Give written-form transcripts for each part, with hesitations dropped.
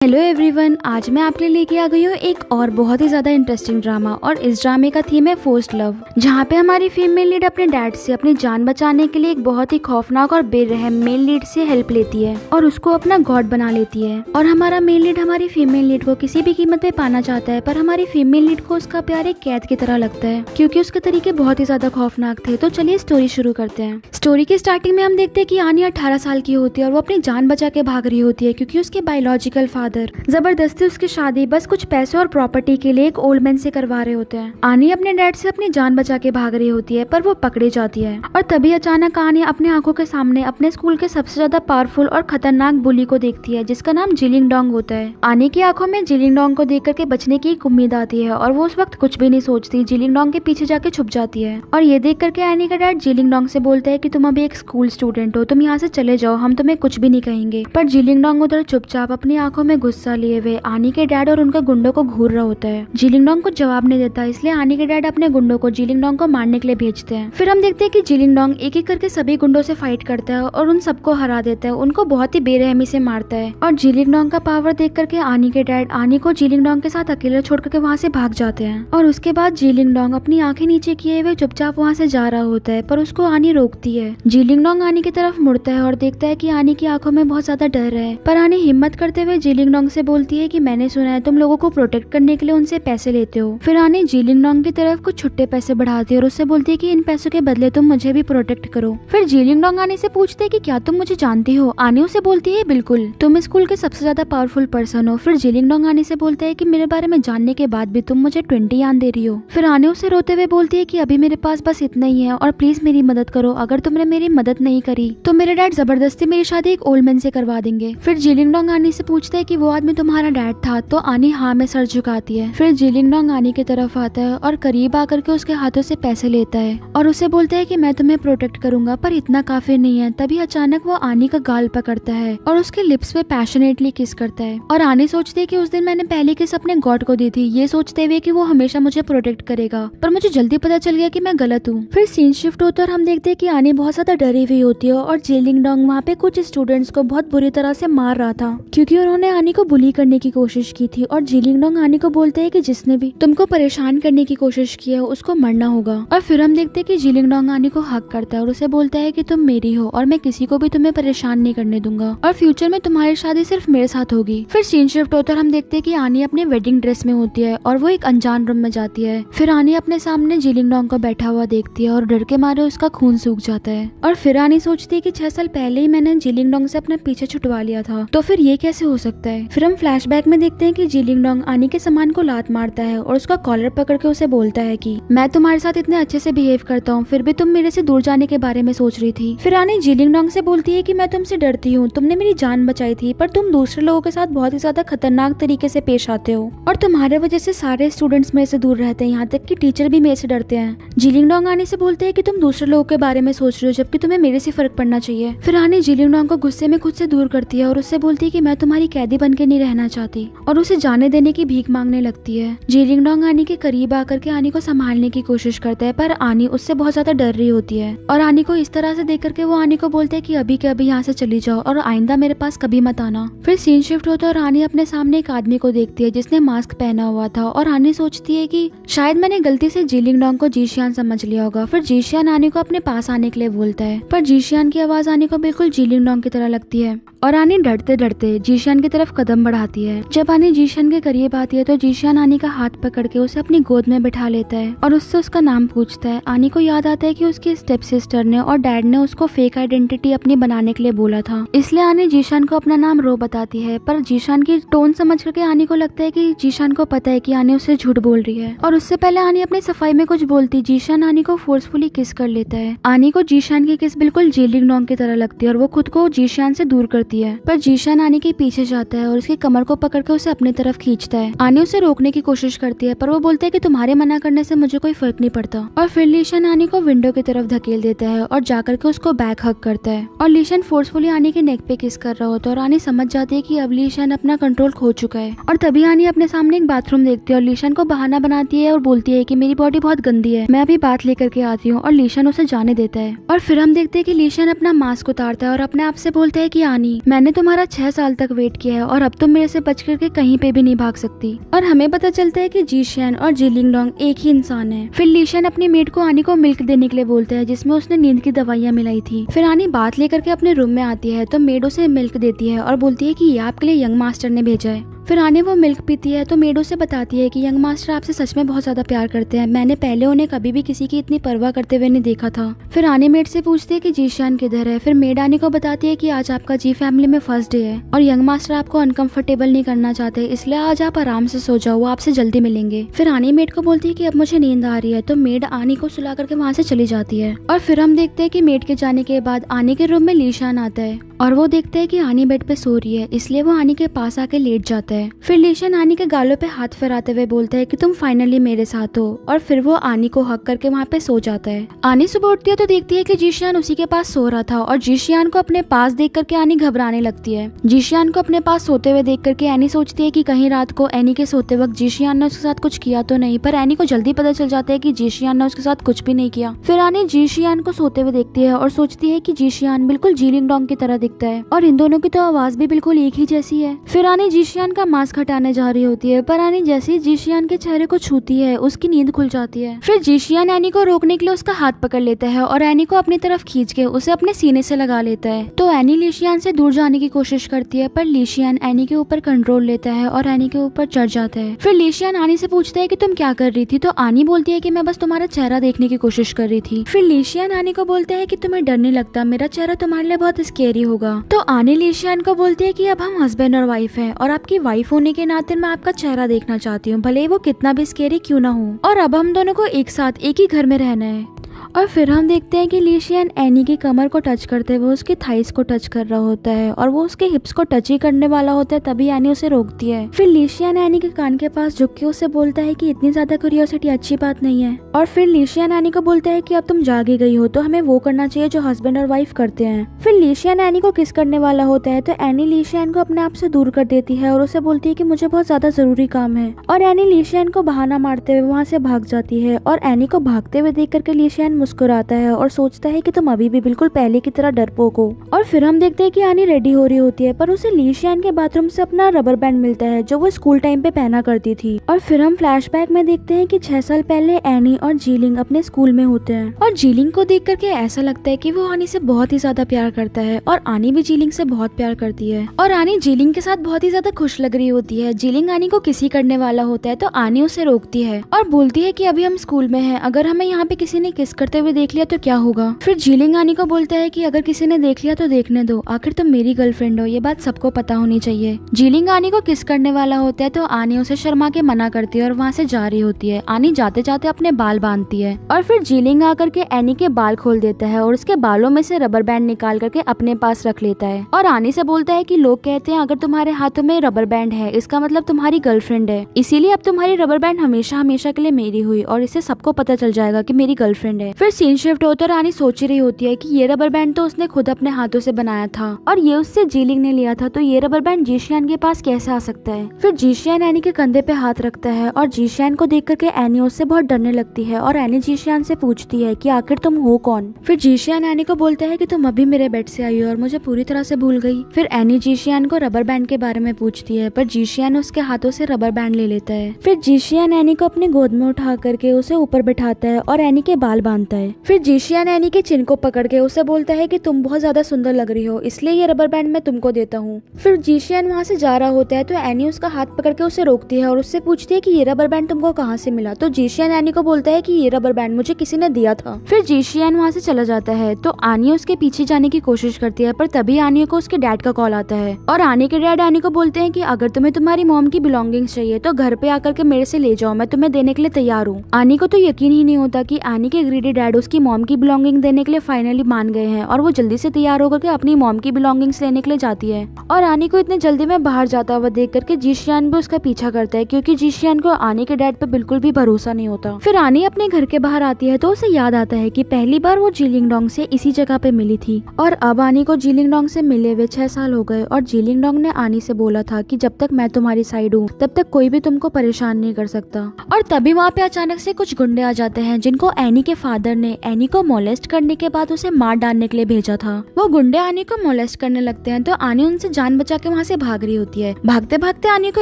Hello everyone, आज मैं आपके लिए लेके आ गई हूँ एक और बहुत ही ज्यादा इंटरेस्टिंग ड्रामा। और इस ड्रामे का थीम है फोर्स्ड लव, जहाँ पे हमारी फीमेल लीड अपने डैड से अपनी जान बचाने के लिए एक बहुत ही खौफनाक और बेरहम मेल लीड से हेल्प लेती है और उसको अपना गॉड बना लेती है। और हमारा मेल लीड हमारी फीमेल लीड को किसी भी कीमत पे पाना चाहता है, पर हमारी फीमेल लीड को उसका प्यार एक कैद की तरह लगता है क्योंकि उसके तरीके बहुत ही ज्यादा खौफनाक थे। तो चलिए स्टोरी शुरू करते हैं। स्टोरी की स्टार्टिंग में हम देखते हैं कि आनी 18 साल की होती है और वो अपनी जान बचा के भाग रही होती है क्योंकि उसके बायोलॉजिकल फादर जबरदस्ती उसकी शादी बस कुछ पैसे और प्रॉपर्टी के लिए एक ओल्ड मैन से करवा रहे होते हैं। आनी अपने डैड से अपनी जान बचा के भाग रही होती है, पर वो पकड़ी जाती है और तभी अचानक आनी अपने आंखों के सामने अपने स्कूल के सबसे ज्यादा पावरफुल और खतरनाक बुली को देखती है जिसका नाम जिलिंग डोंग होता है। आनी की आंखों में जिलिंग डोंग को देख करके बचने की एक उम्मीद आती है और वो उस वक्त कुछ भी नहीं सोचती, जिलिंग डोंग के पीछे जाके छुप जाती है। और ये देख करके आनी का डैड जिलिंग डोंग से बोलता है कि तुम अभी एक स्कूल स्टूडेंट हो, तुम यहाँ से चले जाओ, हम तुम्हें कुछ भी नहीं कहेंगे। पर जिलिंग डोंग उधर चुपचाप अपनी आंखों में गुस्सा लिए हुए आनी के डैड और उनके गुंडों को घूर रहा होता है। जिलिंग डोंग को जवाब नहीं देता, इसलिए आनी के डैड अपने गुंडों को जिलिंग डोंग को मारने के लिए भेजते हैं। फिर हम देखते हैं कि जिलिंग डोंग एक एक करके सभी गुंडों से फाइट करता है और उन सबको हरा देता है, उनको बहुत ही बेरहमी से मारता है। और जिलिंग डोंग का पावर देख करके आनी के डैड आनी को जिलिंग डोंग के साथ अकेले छोड़ करके वहाँ से भाग जाते हैं। और उसके बाद जिलिंग डोंग अपनी आंखें नीचे किए हुए चुपचाप वहाँ से जा रहा होता है, पर उसको आनी रोकती है। जिलिंग डोंग आनी की तरफ मुड़ता है और देखता है कि आनी की आंखों में बहुत ज्यादा डर है, पर आनी हिम्मत करते हुए जिलिंग डोंग से बोलती है कि मैंने सुना है तुम लोगों को प्रोटेक्ट करने के लिए उनसे पैसे लेते हो। फिर आनी जिलिंग डोंग की तरफ कुछ छुट्टे पैसे बढ़ाती है और उससे बोलती है कि इन पैसों के बदले तुम मुझे भी प्रोटेक्ट करो। फिर जिलिंग डोंग आनी से पूछते है कि क्या तुम मुझे जानती हो। आनी उसे बोलती है बिल्कुल, तुम स्कूल के सबसे ज्यादा पावरफुल पर्सन हो। फिर जिलिंग डोंग आनी से बोलता है कि मेरे बारे में जानने के बाद भी तुम मुझे 20 यान दे रही हो। फिर आनी उसे रोते हुए बोलती है कि अभी मेरे पास बस इतना ही है और प्लीज मेरी मदद करो, अगर तुमने मेरी मदद नहीं करी तो मेरे डैड जबरदस्ती मेरी शादी एक ओल्ड मैन से करवा देंगे। फिर जिलिंग डोंग आनी से पूछता है कि वो आदमी तुम्हारा डैड था, तो आनी हाँ में सर झुकाती है। फिर जिलिंग डोंग आनी की तरफ आता है और करीब आकर के उसके हाथों से पैसे लेता है और उसे बोलता है कि मैं तुम्हें प्रोटेक्ट करूंगा, पर इतना काफी नहीं है। तभी अचानक वो आनी का गाल पकड़ता है और उसके लिप्स पे पैशनेटली किस करता है। और आनी सोचती है कि उस दिन मैंने पहली किस अपने गॉड को दी थी, ये सोचते हुए कि वो हमेशा मुझे प्रोटेक्ट करेगा, पर मुझे जल्दी पता चल गया कि मैं गलत हूँ। फिर सीन शिफ्ट होता है और हम देखते हैं कि आनी बहुत ज्यादा डरी हुई होती है और जिलिंग डोंग वहाँ पे कुछ स्टूडेंट्स को बहुत बुरी तरह से मार रहा था क्योंकि उन्होंने आनी को बुली करने की कोशिश की थी। और जिलिंग डोंग आनी को बोलते है कि जिसने भी तुमको परेशान करने की कोशिश की है उसको मरना होगा। और फिर हम देखते हैं कि जिलिंग डोंग आनी को हक करता है और उसे बोलता है कि तुम मेरी हो और मैं किसी को भी तुम्हें परेशान नहीं करने दूंगा और फ्यूचर में तुम्हारी शादी सिर्फ मेरे साथ होगी। फिर सीन शिफ्ट होता है, हम देखते हैं कि आनी अपने वेडिंग ड्रेस में होती है और वो एक अनजान रूम में जाती है। फिर आनी अपने सामने जिलिंग डोंग को बैठा हुआ देखती है और डर के मारे उसका खून सूख जाता है। और फिर आनी सोचती है कि 6 साल पहले ही मैंने जिलिंग डोंग से अपना पीछे छुटवा लिया था, तो फिर ये कैसे हो सकता है। फिर हम फ्लैशबैक में देखते हैं कि जिलिंग डोंग आनी के सामान को लात मारता है और उसका कॉलर पकड़ के उसे बोलता है कि मैं तुम्हारे साथ इतने अच्छे से बिहेव करता हूँ, फिर भी तुम मेरे से दूर जाने के बारे में सोच रही थी। फिर आनी जिलिंग डोंग से बोलती है कि मैं तुमसे डरती हूँ, तुमने मेरी जान बचाई थी, पर तुम दूसरे लोगों के साथ बहुत ही ज्यादा खतरनाक तरीके से पेश आते हो और तुम्हारे वजह से सारे स्टूडेंट्स मेरे से दूर रहते हैं, यहाँ तक कि टीचर भी मेरे से डरते हैं। जिलिंग डोंग आनी से बोलते है कि तुम दूसरे लोगों के बारे में सोच रहे हो जबकि तुम्हें मेरे से फर्क पड़ना चाहिए। फिर आनी जिलिंग डोंग को गुस्से में खुद से दूर करती है और उससे बोलती है कि मैं तुम्हारी कैदी बन के नहीं रहना चाहती और उसे जाने देने की भीख मांगने लगती है। जिलिंग डोंग आनी के करीब आकर के आनी को संभालने की कोशिश करता है, पर आनी उससे बहुत ज्यादा डर रही होती है और आनी को इस तरह से देख करके वो आनी को बोलते है कि अभी के अभी यहाँ से चली जाओ और आइंदा मेरे पास कभी मत आना। फिर सीन शिफ्ट होता है और आनी अपने सामने एक आदमी को देखती है जिसने मास्क पहना हुआ था और आनी सोचती है कि शायद मैंने गलती से जिलिंग डोंग को जीशियान समझ लिया होगा। फिर जीशियान आनी को अपने पास आने के लिए बोलता है, पर जीशियान की आवाज आनी को बिल्कुल जिलिंग डोंग की तरह लगती है और आनी डरते डरते जीशियान की तरफ कदम बढ़ाती है। जब आनी जीशियान के करीब आती है तो जीशियान आनी का हाथ पकड़ के उसे अपनी गोद में बिठा लेता है और उससे उसका नाम पूछता है। आनी को याद आता है कि उसकी स्टेप सिस्टर ने और डैड ने उसको फेक आइडेंटिटी अपनी बनाने के लिए बोला था, इसलिए आनी जीशान को अपना नाम रो बताती है। पर जीशान की टोन समझ करके आनी को लगता है कि जीशान को पता है कि आनी उससे झूठ बोल रही है और उससे पहले आनी अपनी सफाई में कुछ बोलती जीशान आनी को फोर्सफुली किस कर लेता है। आनी को जीशान की किस बिल्कुल जिलिंग डोंग की तरह लगती है और वो खुद को जीशान से दूर करती है, पर जीशान आनी के पीछे जाता है और उसकी कमर को पकड़ के उसे अपनी तरफ खींचता है। आनी उसे रोकने की कोशिश करती है, पर वो बोलता है कि तुम्हारे मना करने से मुझे कोई फर्क नहीं पड़ता। और फिर लीशन आनी को विंडो की तरफ धकेल देता है और जाकर के उसको बैक हग करता है और लीशन फोर्सफुली आनी के नेक पे किस कर रहा होता है और आनी समझ जाती है कि अब लीशन अपना कंट्रोल खो चुका है। और तभी आनी अपने सामने एक बाथरूम देखती है और लीशन को बहाना बनाती है और बोलती है कि मेरी बॉडी बहुत गंदी है, मैं अभी बात लेकर के आती हूँ, और लीशन उसे जाने देता है। और फिर हम देखते हैं कि लीशन अपना मास्क उतारता है और अपने आप से बोलता है कि आनी मैंने तुम्हारा 6 साल तक वेट किया है और अब तुम मेरे से बच करके कहीं पे भी नहीं भाग सकती। और हमें पता चलता है कि जीशियन और जीलिंगडोंग एक ही इंसान है। फिर लीशियन अपनी मेड को आनी को मिल्क देने के लिए बोलता है जिसमें उसने नींद की दवाइयाँ मिलाई थी। फिर आनी बात लेकर के अपने रूम में आती है तो मेड उसे मिल्क देती है और बोलती है कि ये आपके लिए यंग मास्टर ने भेजा है। फिर आने वो मिल्क पीती है तो मेड उसे बताती है कि यंग मास्टर आपसे सच में बहुत ज्यादा प्यार करते हैं। मैंने पहले उन्हें कभी भी किसी की इतनी परवाह करते हुए नहीं देखा था। फिर आने मेड से पूछती है कि जीशियन किधर है। फिर मेड आने को बताती है कि आज आपका जी फैमिली में फर्स्ट डे है और यंग मास्टर आपको अनकंफर्टेबल नहीं करना चाहते, इसलिए आज आप आराम से सो जाओ, वो आपसे जल्दी मिलेंगे। फिर आनी मेड को बोलती है कि अब मुझे नींद आ रही है तो मेड आनी को सुला करके वहाँ से चली जाती है। और फिर हम देखते हैं कि मेड के जाने के बाद आनी के रूम में लीशान आता है और वो देखता है कि आनी बेड पे सो रही है, इसलिए वो आनी के पास आके लेट जाता है। फिर लीशान आनी के गालों पे हाथ फहराते हुए बोलता है कि तुम फाइनली मेरे साथ हो और फिर वो आनी को हक करके वहाँ पे सो जाता है। आनी सुबह उठती है तो देखती है कि जीशियान उसी के पास सो रहा था और जीशियान को अपने पास देख करके आनी घबराने लगती है। जीशियान को अपने पास सोते हुए देख करके एनी सोचती है कि कहीं रात को एनी के सोते वक्त जीशियान ने उसके साथ कुछ किया तो नहीं, पर एनी को जल्दी पता चल जाता है कि जीशियान ने उसके साथ कुछ भी नहीं किया। फिर आनी जीशियान को सोते हुए देखती है और सोचती है कि जीशियान बिल्कुल जीलिंगडोंग की तरह दिखता है और इन दोनों की तो आवाज भी बिल्कुल एक ही जैसी है। फिर आनी जीशियान का मास्क हटाने जा रही होती है, पर आनी जैसे ही जीशियान के चेहरे को छूती है उसकी नींद खुल जाती है। फिर जीशियान एनी को रोकने के लिए उसका हाथ पकड़ लेता है और एनी को अपनी तरफ खींच के उसे अपने सीने से लगा लेता है। तो एनी लीशियान से दूर जाने की कोशिश करती है, पर लीशियान एनी के ऊपर कंट्रोल लेता है और एनी के ऊपर चढ़ जाता है। फिर लीशियान आनी से पूछता है कि तुम क्या कर रही थी, तो आनी बोलती है कि मैं बस तुम्हारा चेहरा देखने की कोशिश कर रही थी। फिर लीशियान आनी को बोलता है कि तुम्हें डर नहीं लगता, मेरा चेहरा तुम्हारे लिए बहुत स्केरी होगा। तो आनी लीशियान को बोलती है कि अब हम हस्बैंड और वाइफ हैं और आपकी वाइफ होने के नाते मैं आपका चेहरा देखना चाहती हूँ, भले ही वो कितना भी स्केरी क्यों ना हो, और अब हम दोनों को एक साथ एक ही घर में रहना है। और फिर हम देखते हैं कि लीशियन एनी की कमर को टच करते हुए उसके थाइस को टच कर रहा होता है और वो उसके हिप्स को टच ही करने वाला होता है, तभी एनी उसे रोकती है। फिर लीशियन एनी के कान के पास झुक के उसे बोलता है कि इतनी ज्यादा क्यूरियोसिटी अच्छी बात नहीं है। और फिर लीशियन एनी को बोलता है कि अब तुम जागी गई हो तो हमें वो करना चाहिए जो हस्बैंड और वाइफ करते हैं। फिर लीशियन एनी को किस करने वाला होता है तो एनी लीशियन को अपने आप से दूर कर देती है और उसे बोलती है कि मुझे बहुत ज्यादा जरूरी काम है। और एनी लीशियन को बहाना मारते हुए वहाँ से भाग जाती है और एनी को भागते हुए देख करके लीशियन मुस्कुराता है और सोचता है कि तुम अभी भी बिल्कुल पहले की तरह डरपोक हो। और फिर हम देखते हैं कि आनी रेडी हो रही होती है, पर उसे लीशियन के बाथरूम से अपना रबर बैंड मिलता है जो वो स्कूल टाइम पे पहना करती थी। और फिर हम फ्लैशबैक में देखते हैं कि 6 साल पहले एनी और जीलिंग अपने स्कूल में होते हैं और जीलिंग को देख करके ऐसा लगता है कि वो आनी से बहुत ही ज्यादा प्यार करता है और आनी भी जीलिंग से बहुत प्यार करती है। और आनी जीलिंग के साथ बहुत ही ज्यादा खुश लग रही होती है। जीलिंग आनी को किसी करने वाला होता है तो आनी उसे रोकती है और बोलती है कि अभी हम स्कूल में हैं, अगर हमें यहाँ पे किसी ने किस करते हुए देख लिया तो क्या होगा। फिर जीलिंग आनी को बोलता है कि अगर किसी ने देख लिया तो देखने दो, आखिर तुम मेरी गर्लफ्रेंड हो, ये बात सबको पता होनी चाहिए। जीलिंग आनी को किस करने वाला होता है तो आनी उसे शर्मा के मना करती है और वहाँ से जा रही होती है। आनी जाते जाते अपने बाल बांधती है और फिर जीलिंग आकर के एनी के बाल खोल देता है और उसके बालों में से रबर बैंड निकाल करके अपने पास रख लेता है और आनी से बोलता है कि लोग कहते हैं अगर तुम्हारे हाथों में रबर बैंड है इसका मतलब तुम्हारी गर्लफ्रेंड है, इसीलिए अब तुम्हारी रबर बैंड हमेशा हमेशा के लिए मेरी हुई और इससे सबको पता चल जाएगा कि मेरी गर्लफ्रेंड है। फिर सीन शिफ्ट होता है और आनी सोच रही होती है कि ये रबर बैंड तो उसने खुद अपने हाथों से बनाया था और ये उससे जीलिंग ने लिया था, तो ये रबर बैंड जीशियान के पास कैसे आ सकता है। फिर जीशियान एनी के कंधे पे हाथ रखता है और जीशियान को देख करके एनी उससे बहुत डरने लगती है और एनी जीशियान से पूछती है कि आखिर तुम हो कौन। फिर जीशियान एनी को बोलता है कि तुम अभी मेरे बेड से आई हो और मुझे पूरी तरह से भूल गई। फिर एनी जीशियान को रबर बैंड के बारे में पूछती है, पर जीशियान उसके हाथों से रबर बैंड ले लेता है। फिर जीशियान एनी को अपने गोद में उठा करके उसे ऊपर बैठाता है और एनी के बाल बांधता है। फिर जीशियान एनी के चिन को पकड़ के उसे बोलता है कि तुम बहुत ज्यादा सुंदर लग रही हो, इसलिए ये रबर बैंड मैं तुमको देता हूँ। फिर जीशियान वहाँ से जा रहा होता है तो एनी उसका हाथ पकड़ के उसे रोकती है और उससे पूछती है कि ये रबर बैंड तुमको कहाँ से मिला। तो जीशियान एनी को बोलता है कि ये रबर बैंड मुझे किसी ने दिया था। फिर जीशियान वहाँ से चला जाता है तो आनी उसके पीछे जाने की कोशिश करती है, पर तभी आनी को उसके डैड का कॉल आता है और आनी के डैड आनी को बोलते हैं कि अगर तुम्हें तुम्हारी मॉम की बिलोंगिंग्स चाहिए तो घर पे आकर के मेरे से ले जाओ, मैं तुम्हें देने के लिए तैयार हूँ। आनी को तो यकीन ही नहीं होता कि आनी के ग्रीडी डैड उसकी मॉम की बिलोंगिंग देने के लिए फाइनली मान गए हैं और वो जल्दी से तैयार होकर के अपनी मॉम की बिलोंगिंग्स लेने के लिए जाती है। और आनी को इतने जल्दी में बाहर जाता हुआ देख करके जीशियान भी उसका पीछा करता है, क्योंकि जीशियान को आनी के डैड पे बिल्कुल भी भरोसा नहीं होता। फिर आनी अपने घर के बाहर आती है तो उसे याद आता है कि पहली बार वो जीलिंगडोंग से इसी जगह पे मिली थी और अब आनी को जीलिंगडोंग से मिले हुए 6 साल हो गए और जीलिंगडोंग ने आनी से बोला था कि जब तक मैं तुम्हारी साइड हूँ तब तक कोई भी तुमको परेशान नहीं कर सकता। और तभी वहाँ पे अचानक से कुछ गुंडे आ जाते हैं जिनको एनी के फादर ने एनी को मोलेस्ट करने के बाद उसे मार डालने के लिए भेजा था। वो गुंडे आनी को मोलेस्ट करने लगते हैं तो आनी उनसे जान बचा के वहाँ से भाग रही होती है। भागते भागते आनी को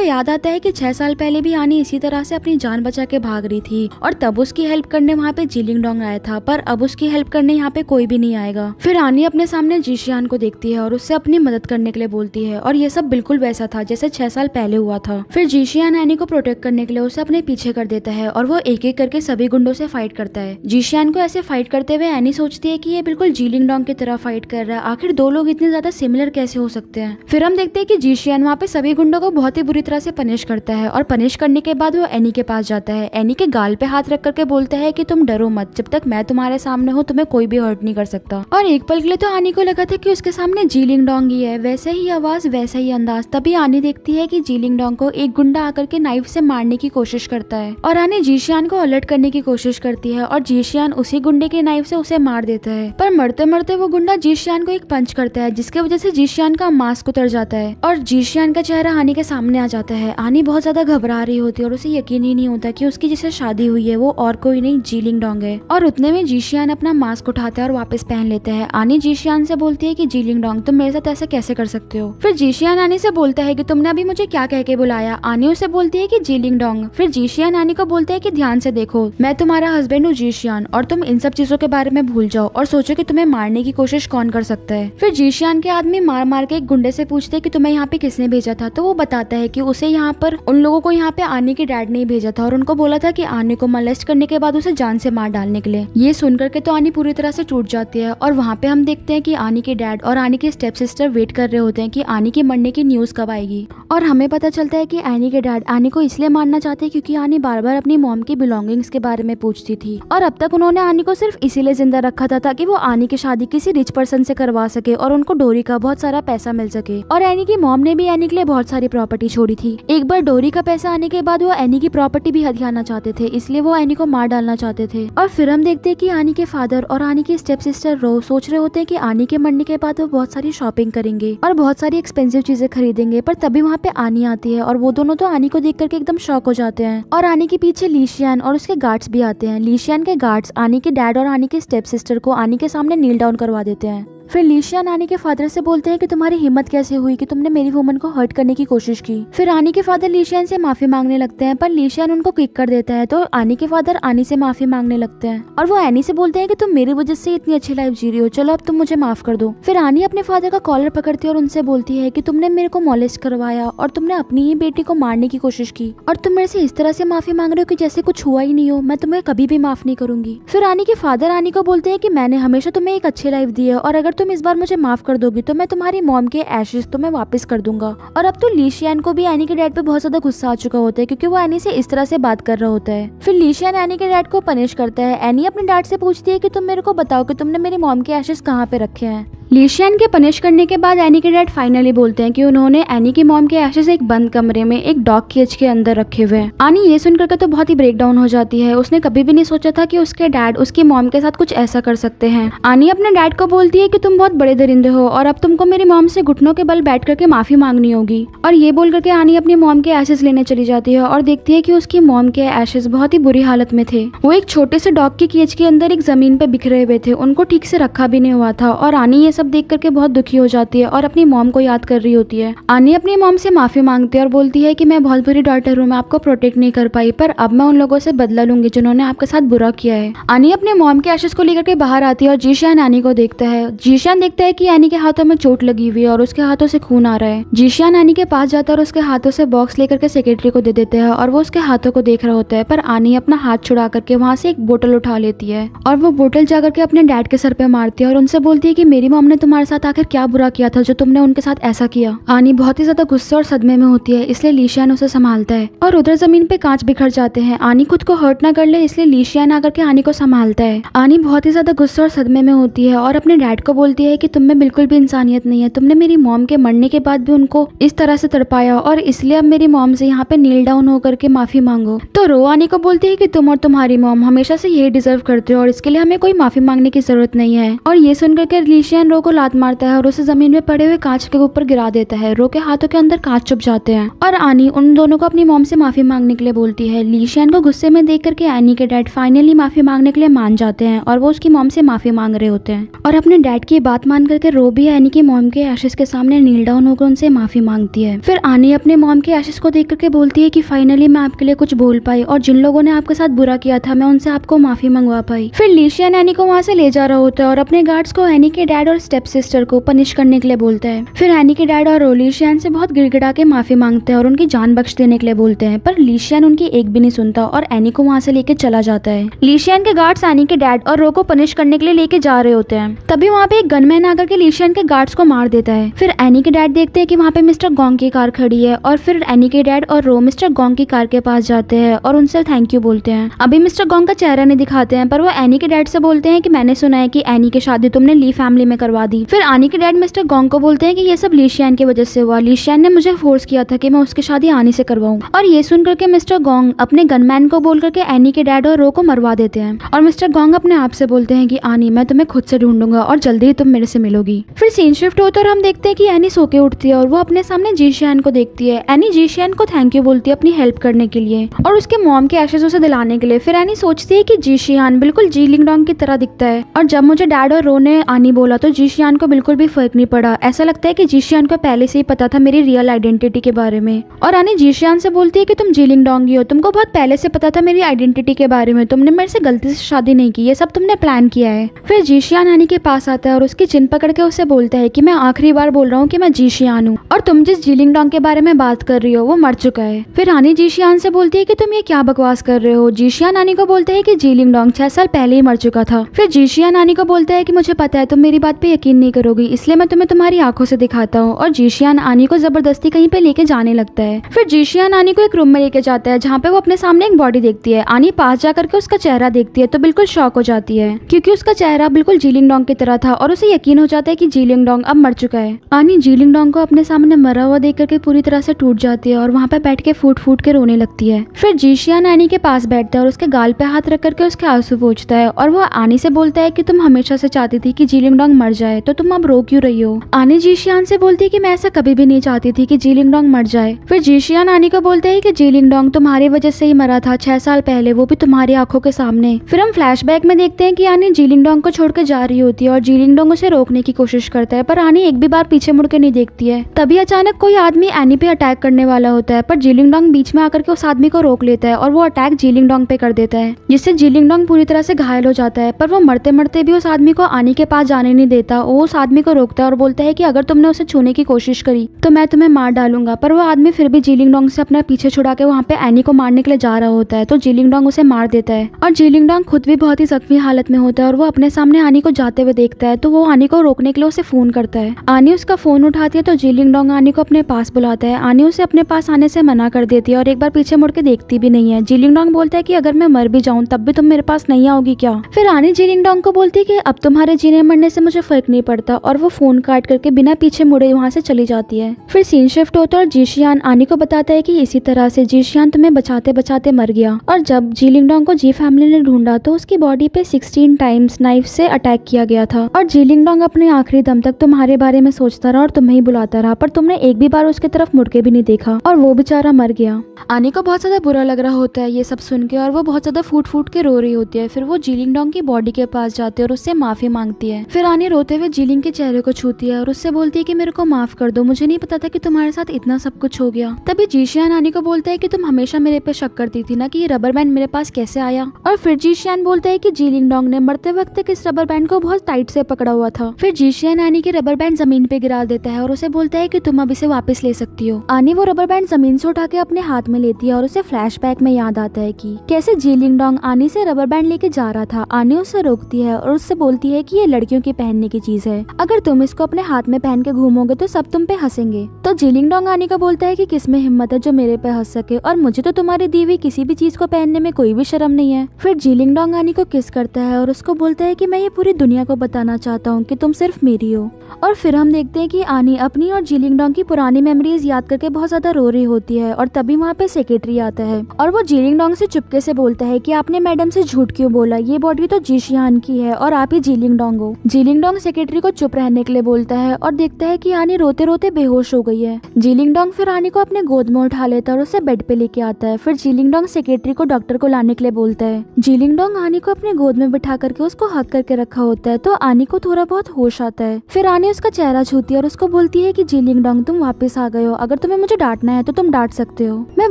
याद आता है कि 6 साल पहले भी आनी इसी तरह से अपनी जान बचा के भाग रही थी और तब उसकी हेल्प करने वहाँ पे जीलिंग डोंग आया था, पर अब उसकी हेल्प करने यहाँ पे कोई भी नहीं आएगा। फिर आनी अपने सामने जीशियान को देखती है और उससे अपनी मदद करने के लिए बोलती है और ये सब बिल्कुल वैसा था जैसे 6 साल पहले हुआ था। फिर जीशियान एनी को प्रोटेक्ट करने के लिए उसे अपने पीछे कर देता है और वो एक एक करके सभी गुंडों से फाइट करता है। जीशियान को ऐसे फाइट करते हुए एनी सोचती है कि ये बिल्कुल जीलिंग डोंग की तरह फाइट कर रहा है, आखिर दो लोग इतने ज्यादा सिमिलर कैसे हो सकते हैं। फिर हम देखते हैं कि जीशियान वहाँ पे सभी गुंडों को बहुत ही बुरी तरह से पनिश करता है और पनिश करने के बाद वो एनी के पास जाता है। एनी के गाल पे हाथ रख करके बोलता है कि तुम डरो मत, जब तक मैं तुम्हारे सामने हूँ तुम्हें कोई भी हर्ट नहीं कर सकता। और एक पल के लिए तो आनी को लगा था कि उसके सामने जीलिंग डोंग ही है, वैसे ही आवाज वैसा ही अंदाज। तभी आनी देखती है कि जीलिंग डोंग को एक गुंडा आकर के नाइफ से मारने की कोशिश करता है और आनी जीशियान को अलर्ट करने की कोशिश करती है और जीशियान उसी गुंडे के नाइफ से उसे मार देता है। पर मरते मरते वो गुंडा जीशियान को एक पंच करता है जिसके वजह से जीशियान का मास्क उतर जाता है और जीशियान का चेहरा आनी के सामने आ जाता है। आनी बहुत ज्यादा घबरा रही होती है और उसे यकीन ही नहीं होता कि उसकी जिससे शादी हुई है वो और कोई नहीं जीलिंग डोंग है। और उतने में जीशियान अपना मास्क उठाता है और वापस पहन लेता है। आनी जीशियान से बोलती है कि जीलिंग डोंग तुम मेरे साथ ऐसा कैसे कर सकते हो। फिर जीशियान आनी से बोलता है कि तुमने अभी मुझे क्या कह के बुलाया। आनी उसे बोलती है कि जीलिंग डोंग। फिर जीशियान आनी को बोलते है कि ध्यान से देखो, मैं तुम्हारा हस्बैंड हूँ जीशियान, और तुम इन सब चीजों के बारे में भूल जाओ और सोचो कि तुम्हें मारने की कोशिश कौन कर सकता है। फिर जीशियान के आदमी मार मार के एक गुंडे से पूछते हैं कि तुम्हें यहाँ पे किसने भेजा था। तो वो बताता है कि उसे यहाँ पर उन लोगों को यहाँ पे आनी के डैड ने भेजा था और उनको बोला था कि आनी को मोलेस्ट करने के बाद उसे जान से मार डालने के लिए। ये सुनकर के तो आनी पूरी तरह से टूट जाती है और वहाँ पे हम देखते हैं कि आनी के डैड और आनी की स्टेप सिस्टर वेट कर रहे होते हैं कि आनी के मरने की न्यूज कब आएगी। और हमें पता चलता है कि आनी के डैड आनी को इसलिए मारना चाहते हैं क्योंकि आनी बार बार अपनी मॉम की बिलोंगिंग्स के बारे में पूछती थी और अब तक उन्होंने आनी को सिर्फ इसीलिए जिंदा रखा था ताकि वो आनी की शादी किसी रिच पर्सन से करवा सके और उनको डोरी का बहुत सारा पैसा मिल सके। और एनी की मॉम ने भी एनी के लिए बहुत सारी प्रॉपर्टी छोड़ी थी। एक बार डोरी का पैसा आने के बाद वो एनी की प्रॉपर्टी भी हथियाना चाहते थे, इसलिए वो एनी को मार डालना चाहते थे। और फिर हम देखते हैं कि आनी के फादर और आनी की स्टेप सिस्टर रो सोच रहे होते हैं कि आनी के मरने के बाद वो बहुत सारी शॉपिंग करेंगे और बहुत सारी एक्सपेंसिव चीजें खरीदेंगे। पर तभी वहाँ पे आनी आती है और वो दोनों तो आनी को देख करके एकदम शॉक हो जाते हैं। और आनी के पीछे लीशियान और उसके गार्ड्स भी आते हैं। लीशियान के गार्ड्स आनी के डैड और आनी के स्टेप सिस्टर को आनी के सामने नील डाउन करवा देते हैं। फिर लीशियान आनी के फादर से बोलते हैं कि तुम्हारी हिम्मत कैसे हुई कि तुमने मेरी वुमन को हर्ट करने की कोशिश की। फिर आनी के फादर लीशियान से माफी मांगने लगते हैं पर लीशियान उनको किक कर देता है तो आनी के फादर आनी से माफी मांगने लगते हैं और वो एनी से बोलते हैं कि तुम मेरी वजह से इतनी अच्छी लाइफ जी रही हो, चलो अब तुम मुझे माफ कर दो। फिर आनी अपने फादर का कॉलर पकड़ती है और उनसे बोलती है कि तुमने मेरे को मोलेस्ट करवाया और तुमने अपनी ही बेटी को मारने की कोशिश की और तुम मेरे से इस तरह से माफी मांग रहे हो कि जैसे कुछ हुआ ही नहीं हो। मैं तुम्हें कभी भी माफ नहीं करूंगी। फिर आनी के फादर आनी को बोलते हैं कि मैंने हमेशा तुम्हें एक अच्छी लाइफ दी है और अगर तुम इस बार मुझे माफ कर दोगी तो मैं तुम्हारी मॉम के एशेस तुम्हें वापस कर दूंगा। और अब तो लीशियान को भी एनी के डैड पे बहुत ज्यादा गुस्सा आ चुका होता है क्योंकि वो एनी से इस तरह से बात कर रहा होता है। फिर लीशियान एनी के डैड को पनिश करता है। एनी अपने डैड से पूछती है कि तुम मेरे को बताओ कि तुमने मेरी मॉम के एशेस कहाँ पे रखे हैं। लीशियान के पनिश करने के बाद एनी के डैड फाइनली बोलते हैं कि उन्होंने एनी की मॉम के एशेस एक बंद कमरे में एक डॉग केज के अंदर रखे हुए हैं। आनी ये सुनकर के तो बहुत ही ब्रेक डाउन हो जाती है। उसने कभी भी नहीं सोचा था कि उसके डैड उसकी मॉम के साथ कुछ ऐसा कर सकते हैं। आनी अपने डैड को बोलती है कि तुम बहुत बड़े दरिंदे हो और अब तुमको मेरी मॉम से घुटनों के बल बैठ करके माफी मांगनी होगी। और ये बोल करके आनी अपनी मॉम के एशेस लेने चली जाती है और देखती है कि उसकी मॉम के एशेस बहुत ही बुरी हालत में थे। वो एक छोटे से डॉग के केज के अंदर एक जमीन पे बिखरे हुए थे, उनको ठीक से रखा भी नहीं हुआ था। और आनी ये सब देख करके बहुत दुखी हो जाती है और अपनी मॉम को याद कर रही होती है। आनी अपनी मॉम से माफी मांगती है और बोलती है कि मैं बहुत बुरी डॉटर हूँ, मैं आपको प्रोटेक्ट नहीं कर पाई, पर अब मैं उन लोगों से बदला लूंगी जिन्होंने आपके साथ बुरा किया है। आनी अपने मॉम के एशेस को लेकर के बाहर आती है और जीशियान आनी को देखता है। जीशियान देखता है कि आनी के हाथों में चोट लगी हुई है और उसके हाथों से खून आ रहा है। जीशियान आनी के पास जाता है और उसके हाथों से बॉक्स लेकर के सेक्रेटरी को दे देते हैं और वो उसके हाथों को देख रहा होता है। पर आनी अपना हाथ छुड़ा करके वहाँ से एक बोतल उठा लेती है और वो बोतल जाकर के अपने डैड के सर पे मारती है और उनसे बोलती है कि मेरी मॉम ने तुम्हारे साथ आखिर क्या बुरा किया था जो तुमने उनके साथ ऐसा किया। आनी बहुत ही ज्यादा गुस्से और सदमे में होती है, इसलिए लीशियान उसे संभालता है और उधर जमीन पे कांच बिखर जाते हैं। आनी खुद को हर्ट ना कर ले इसलिए लीशियान आकर के आनी को संभालता है। आनी बहुत ही ज्यादा गुस्से और सदमे में होती है और अपने डैड को बोलती है कि तुम में बिल्कुल भी इंसानियत नहीं है, तुमने मेरी मॉम के मरने के बाद भी उनको इस तरह से तड़पाया और इसलिए अब मेरी मॉम से यहाँ पे नील डाउन होकर के माफी मांगो। तो रो आनी को बोलती है कि तुम और तुम्हारी मॉम हमेशा से यही डिजर्व करते हो और इसके लिए हमें कोई माफी मांगने की जरूरत नहीं है। और ये सुनकर के लीशियान रो रो को लात मारता है और उसे जमीन में पड़े हुए कांच के ऊपर गिरा देता है। रो के हाथों के अंदर कांच चुभ जाते हैं और आनी उन दोनों को अपनी मॉम से माफी मांगने के लिए बोलती है। ली शियान को गुस्से में देख करके एनी के डैड फाइनली माफी मांगने के लिए मान जाते हैं और वो उसकी मॉम से माफी मांग रहे होते हैं और अपने डैड की बात मान करके रो भी एनी की मॉम के एशेस के सामने नील डाउन होकर उनसे माफी मांगती है। फिर आनी अपने मॉम के एशेस को देख करके बोलती है कि फाइनली मैं आपके लिए कुछ बोल पाई और जिन लोगों ने आपके साथ बुरा किया था मैं उनसे आपको माफी मंगवा पाई। फिर ली शियान एनी को वहाँ से ले जा रहा होता है और अपने गार्ड्स को एनी के डैड और स्टेप सिस्टर को पनिश करने के लिए बोलता है। फिर एनी के डैड और ली शियान से बहुत गिड़गिड़ा के माफी मांगते हैं और उनकी जान बख्श देने के लिए बोलते हैं, पर ली शियान उनकी एक भी नहीं सुनता और एनी को वहाँ से लेके चला जाता है। ली शियान के गार्ड्स एनी के डैड और रो को पनिश करने के लिए लेके जा रहे होते हैं। तभी वहाँ पे एक गनमैन आकर के ली शियान के गार्ड्स को मार देता है। फिर एनी के डैड देखते हैं कि वहाँ पे मिस्टर गोंग की कार खड़ी है और फिर एनी के डैड और रो मिस्टर गोंग की कार के पास जाते हैं और उनसे थैंक यू बोलते हैं। अभी मिस्टर गोंग का चेहरा नहीं दिखाते हैं, पर वो एनी के डैड से बोलते हैं कि मैंने सुना है कि एनी की शादी तुमने ली फैमिली में करवा दी। फिर एनी के डैड मिस्टर गोंग को बोलते हैं कि ये सब ली शियान की वजह से हुआ, ली शियान ने मुझे फोर्स किया था कि मैं उसकी शादी आनी से करवाऊं। और ये सुन करके मिस्टर गोंग अपने गनमैन को बोल करके एनी के डैड और रो को मरवा देते हैं और मिस्टर गोंग अपने आप से बोलते हैं कि आनी मैं तुम्हें खुद से ढूंढूंगा और जल्दी ही तुम मेरे से मिलोगी। फिर सीन शिफ्ट होता है और हम देखते हैं कि एनी सो के उठती है और वो अपने सामने जी शियान को देखती है। एनी जी शियान को थैंक यू बोलती है अपनी हेल्प करने के लिए और उसके मॉम के एशेस उसे दिलाने के लिए। फिर एनी सोचती है कि जी शियान बिल्कुल जी लिंग डोंग की तरह दिखता है और जब मुझे डैड और रो ने आनी बोला तो जी शियान को बिल्कुल भी फर्क नहीं पड़ा। ऐसा लगता है कि जी शियान को पहले से ही पता था मेरी रियल आइडेंटिटी के बारे में। और आनी जी शियान से बोलती है कि तुम जी लिंग डोंग ही हो, तुमको बहुत पहले से पता था मेरी आइडेंटिटी के बारे में, तुमने मेरे से गलती से शादी नहीं की, ये सब तुमने प्लान किया है। फिर जी शियान आनी के पास आता है और उसकी चिन पकड़ के उसे बोलता है कि मैं आखिरी बार बोल रहा हूँ कि मैं जी शियान हूँ और तुम जिस जी लिंग डोंग के बारे में बात कर रही हो वो मर चुका है। फिर आनी जी शियान से बोलती है कि तुम ये क्या बकवास कर रहे हो। जी शियान आनी को बोलते है कि जी लिंग डोंग 6 साल पहले ही मर चुका था। फिर जी शियान आनी को बोलता है कि मुझे पता है तुम मेरी बात पे यकीन नहीं करोगी, इसलिए मैं तुम्हें तुम्हारी आंखों से दिखाता हूँ। और जी शियान आनी को जबरदस्ती कहीं पे लेके जाने लगता है। फिर जी शियान आनी को एक रूम में लेके जाता है जहाँ पे वो अपने सामने एक बॉडी देखती है। आनी पास जाकर के उसका चेहरा देखती है तो बिल्कुल शॉक हो जाती है क्योंकि उसका चेहरा बिल्कुल जी लिंग डोंग की तरह था और उसे यकीन हो जाता है कि जी लिंग डोंग अब मर चुका है। आनी जी लिंग डोंग को अपने सामने मरा हुआ देख करके पूरी तरह से टूट जाती है और वहाँ पे बैठ के फूट फूट के रोने लगती है। फिर जी शियान आनी के पास बैठता है और उसके गाल पे हाथ रख करके उसके आंसू पोंछता है और वो आनी से बोलता है कि तुम हमेशा से चाहती थी कि जी लिंग डोंग मर जाए तो तुम अब रो क्यों रही हो। आनी जी शियान से बोलती है कि मैं ऐसा कभी भी नहीं चाहती थी कि जी लिंग डोंग मर जाए। फिर जी शियान आनी को बोलते है कि जी लिंग डोंग तुम्हारी वजह से ही मरा था 6 साल पहले, वो भी तुम्हारी आंखों के सामने। फिर हम फ्लैशबैक में देखते हैं कि आनी जी लिंग डोंग को छोड़कर जा रही होती है और जी लिंग डोंग उसे रोकने की कोशिश करता है, पर आनी एक भी बार पीछे मुड़ के नहीं देखती है। तभी अचानक कोई आदमी एनी पे अटैक करने वाला होता है, पर जी लिंग डोंग बीच में आकर के उस आदमी को रोक लेता है और वो अटैक जी लिंग डोंग पे कर देता है, जिससे जी लिंग डोंग पूरी तरह से घायल हो जाता है। पर वो मरते मरते भी उस आदमी को आनी के पास जाने नहीं देता। वो उस आदमी को रोकता है और बोलता है कि अगर तुमने उसे छूने की कोशिश करी तो मैं तुम्हें मार डालूंगा। पर वो आदमी फिर भी जी लिंग डोंग से अपना पीछे छुड़ा के वहाँ पे एनी को मारने के लिए जा रहा होता है, तो जी लिंग डोंग उसे मार देता है और जी लिंग डोंग खुद भी बहुत ही जख्मी हालत में होता है और वो अपने सामने आनी को जाते हुए देखता है, तो वो आनी को रोकने के लिए उसे फोन करता है। आनी उसका फोन उठाती है तो जी लिंग डोंग आनी को अपने पास बुलाता है। आनी उसे अपने पास आने से मना कर देती है और एक बार पीछे मुड़ के देखती भी नहीं है। जी लिंग डोंग बोलता है कि अगर मैं मर भी जाऊं तब भी तुम मेरे पास नहीं आओगी क्या। फिर आनी जी लिंग डोंग को बोलती है कि अब तुम्हारे जीने मरने से मुझे फर्क नहीं पड़ता और वो फोन काट करके बिना पीछे मुड़े वहाँ से चली जाती है। फिर सीन शिफ्ट होता है और जी शियान आनी को बताता है कि इसी तरह से जी शियान तुम्हें बचाते बचाते मर गया और जब जी लिंग डोंग को जी फैमिली ने ढूंढा तो उसकी बॉडी पे 16 टाइम्स नाइफ से अटैक किया गया था और जी लिंग डोंग अपने आखिरी दम तक तुम्हारे बारे में सोचता रहा और तुम्हें ही बुलाता रहा, पर तुमने एक भी बार उसकी तरफ मुड़ के भी नहीं देखा और वो बेचारा मर गया। आनी को बहुत ज्यादा बुरा लग रहा होता है ये सब सुन के और वो बहुत ज्यादा फूट फूट के रो रही होती है। फिर वो जी लिंग डोंग की बॉडी के पास जाती है और उससे माफी मांगती है। फिर आनी रोते हुए जी लिंग के चेहरे को छूती है और उससे बोलती है कि मेरे को माफ कर दो, मुझे नहीं पता था कि तुम्हारे साथ इतना सब कुछ हो गया। तभी जी शियान आनी को बोलता है कि तुम हमेशा मेरे पे शक करती थी ना कि ये रबर बैंड मेरे पास कैसे आया। और फिर जी शियान बोलता है कि जी लिंग डोंग ने मरते वक्त इस रबर बैंड को बहुत टाइट से पकड़ा हुआ था। फिर जी शियान आनी की रबर बैंड जमीन पे गिरा देता है और उसे बोलता है कि तुम अब इसे वापस ले सकती हो। आनी वो रबर बैंड जमीन से उठा के अपने हाथ में लेती है और उसे फ्लैशबैक में याद आता है कि कैसे जी लिंग डोंग आनी से रबर बैंड लेके जा रहा था। आनी उसे रोकती है और उससे बोलती है कि ये लड़कियों की पहनने की चीज है, अगर तुम इसको अपने हाथ में पहन के घूमोगे तो सब तुम पे हंसेंगे। तो जी लिंग डोंग आनी को बोलता है कि किसमें हिम्मत है जो मेरे पे हंस सके और मुझे तो तुम्हारी दी हुई किसी भी चीज को पहनने में कोई भी शर्म नहीं है। फिर जी लिंग डोंग आनी को किस करता है और उसको बोलता है कि मैं ये पूरी दुनिया को बताना चाहता हूँ कि तुम सिर्फ मेरी हो। और फिर हम देखते हैं कि आनी अपनी और जी लिंग डोंग की पुरानी मेमोरीज याद करके बहुत ज्यादा रो रही होती है और तभी वहाँ पे सेक्रेटरी आता है और वो जी लिंग डोंग से चुपके से बोलता है कि आपने मैडम से झूठ क्यों बोला, ये बॉडी तो जी शियान की है और आप ही जी लिंग डोंग हो। जी लिंग डोंग सेक्रेटरी को चुप रहने के लिए बोलता है और देखता है कि आनी रोते रोते बेहोश हो गई है। जीलिंग डोंग फिर आनी को अपने गोद में उठा लेता है और उसे बेड पे लेके आता है। फिर जीलिंग डोंग सेक्रेटरी को डॉक्टर को लाने के लिए बोलता है। जीलिंग डोंग आनी को अपने गोद में बिठा करके उसको हक करके रखा होता है तो आनी को थोड़ा बहुत होश आता है। फिर आनी उसका चेहरा छूती है और उसको बोलती है कि जीलिंग डोंग तुम वापस आ गए हो, अगर तुम्हें मुझे डांटना है तो तुम डांट सकते हो। मैं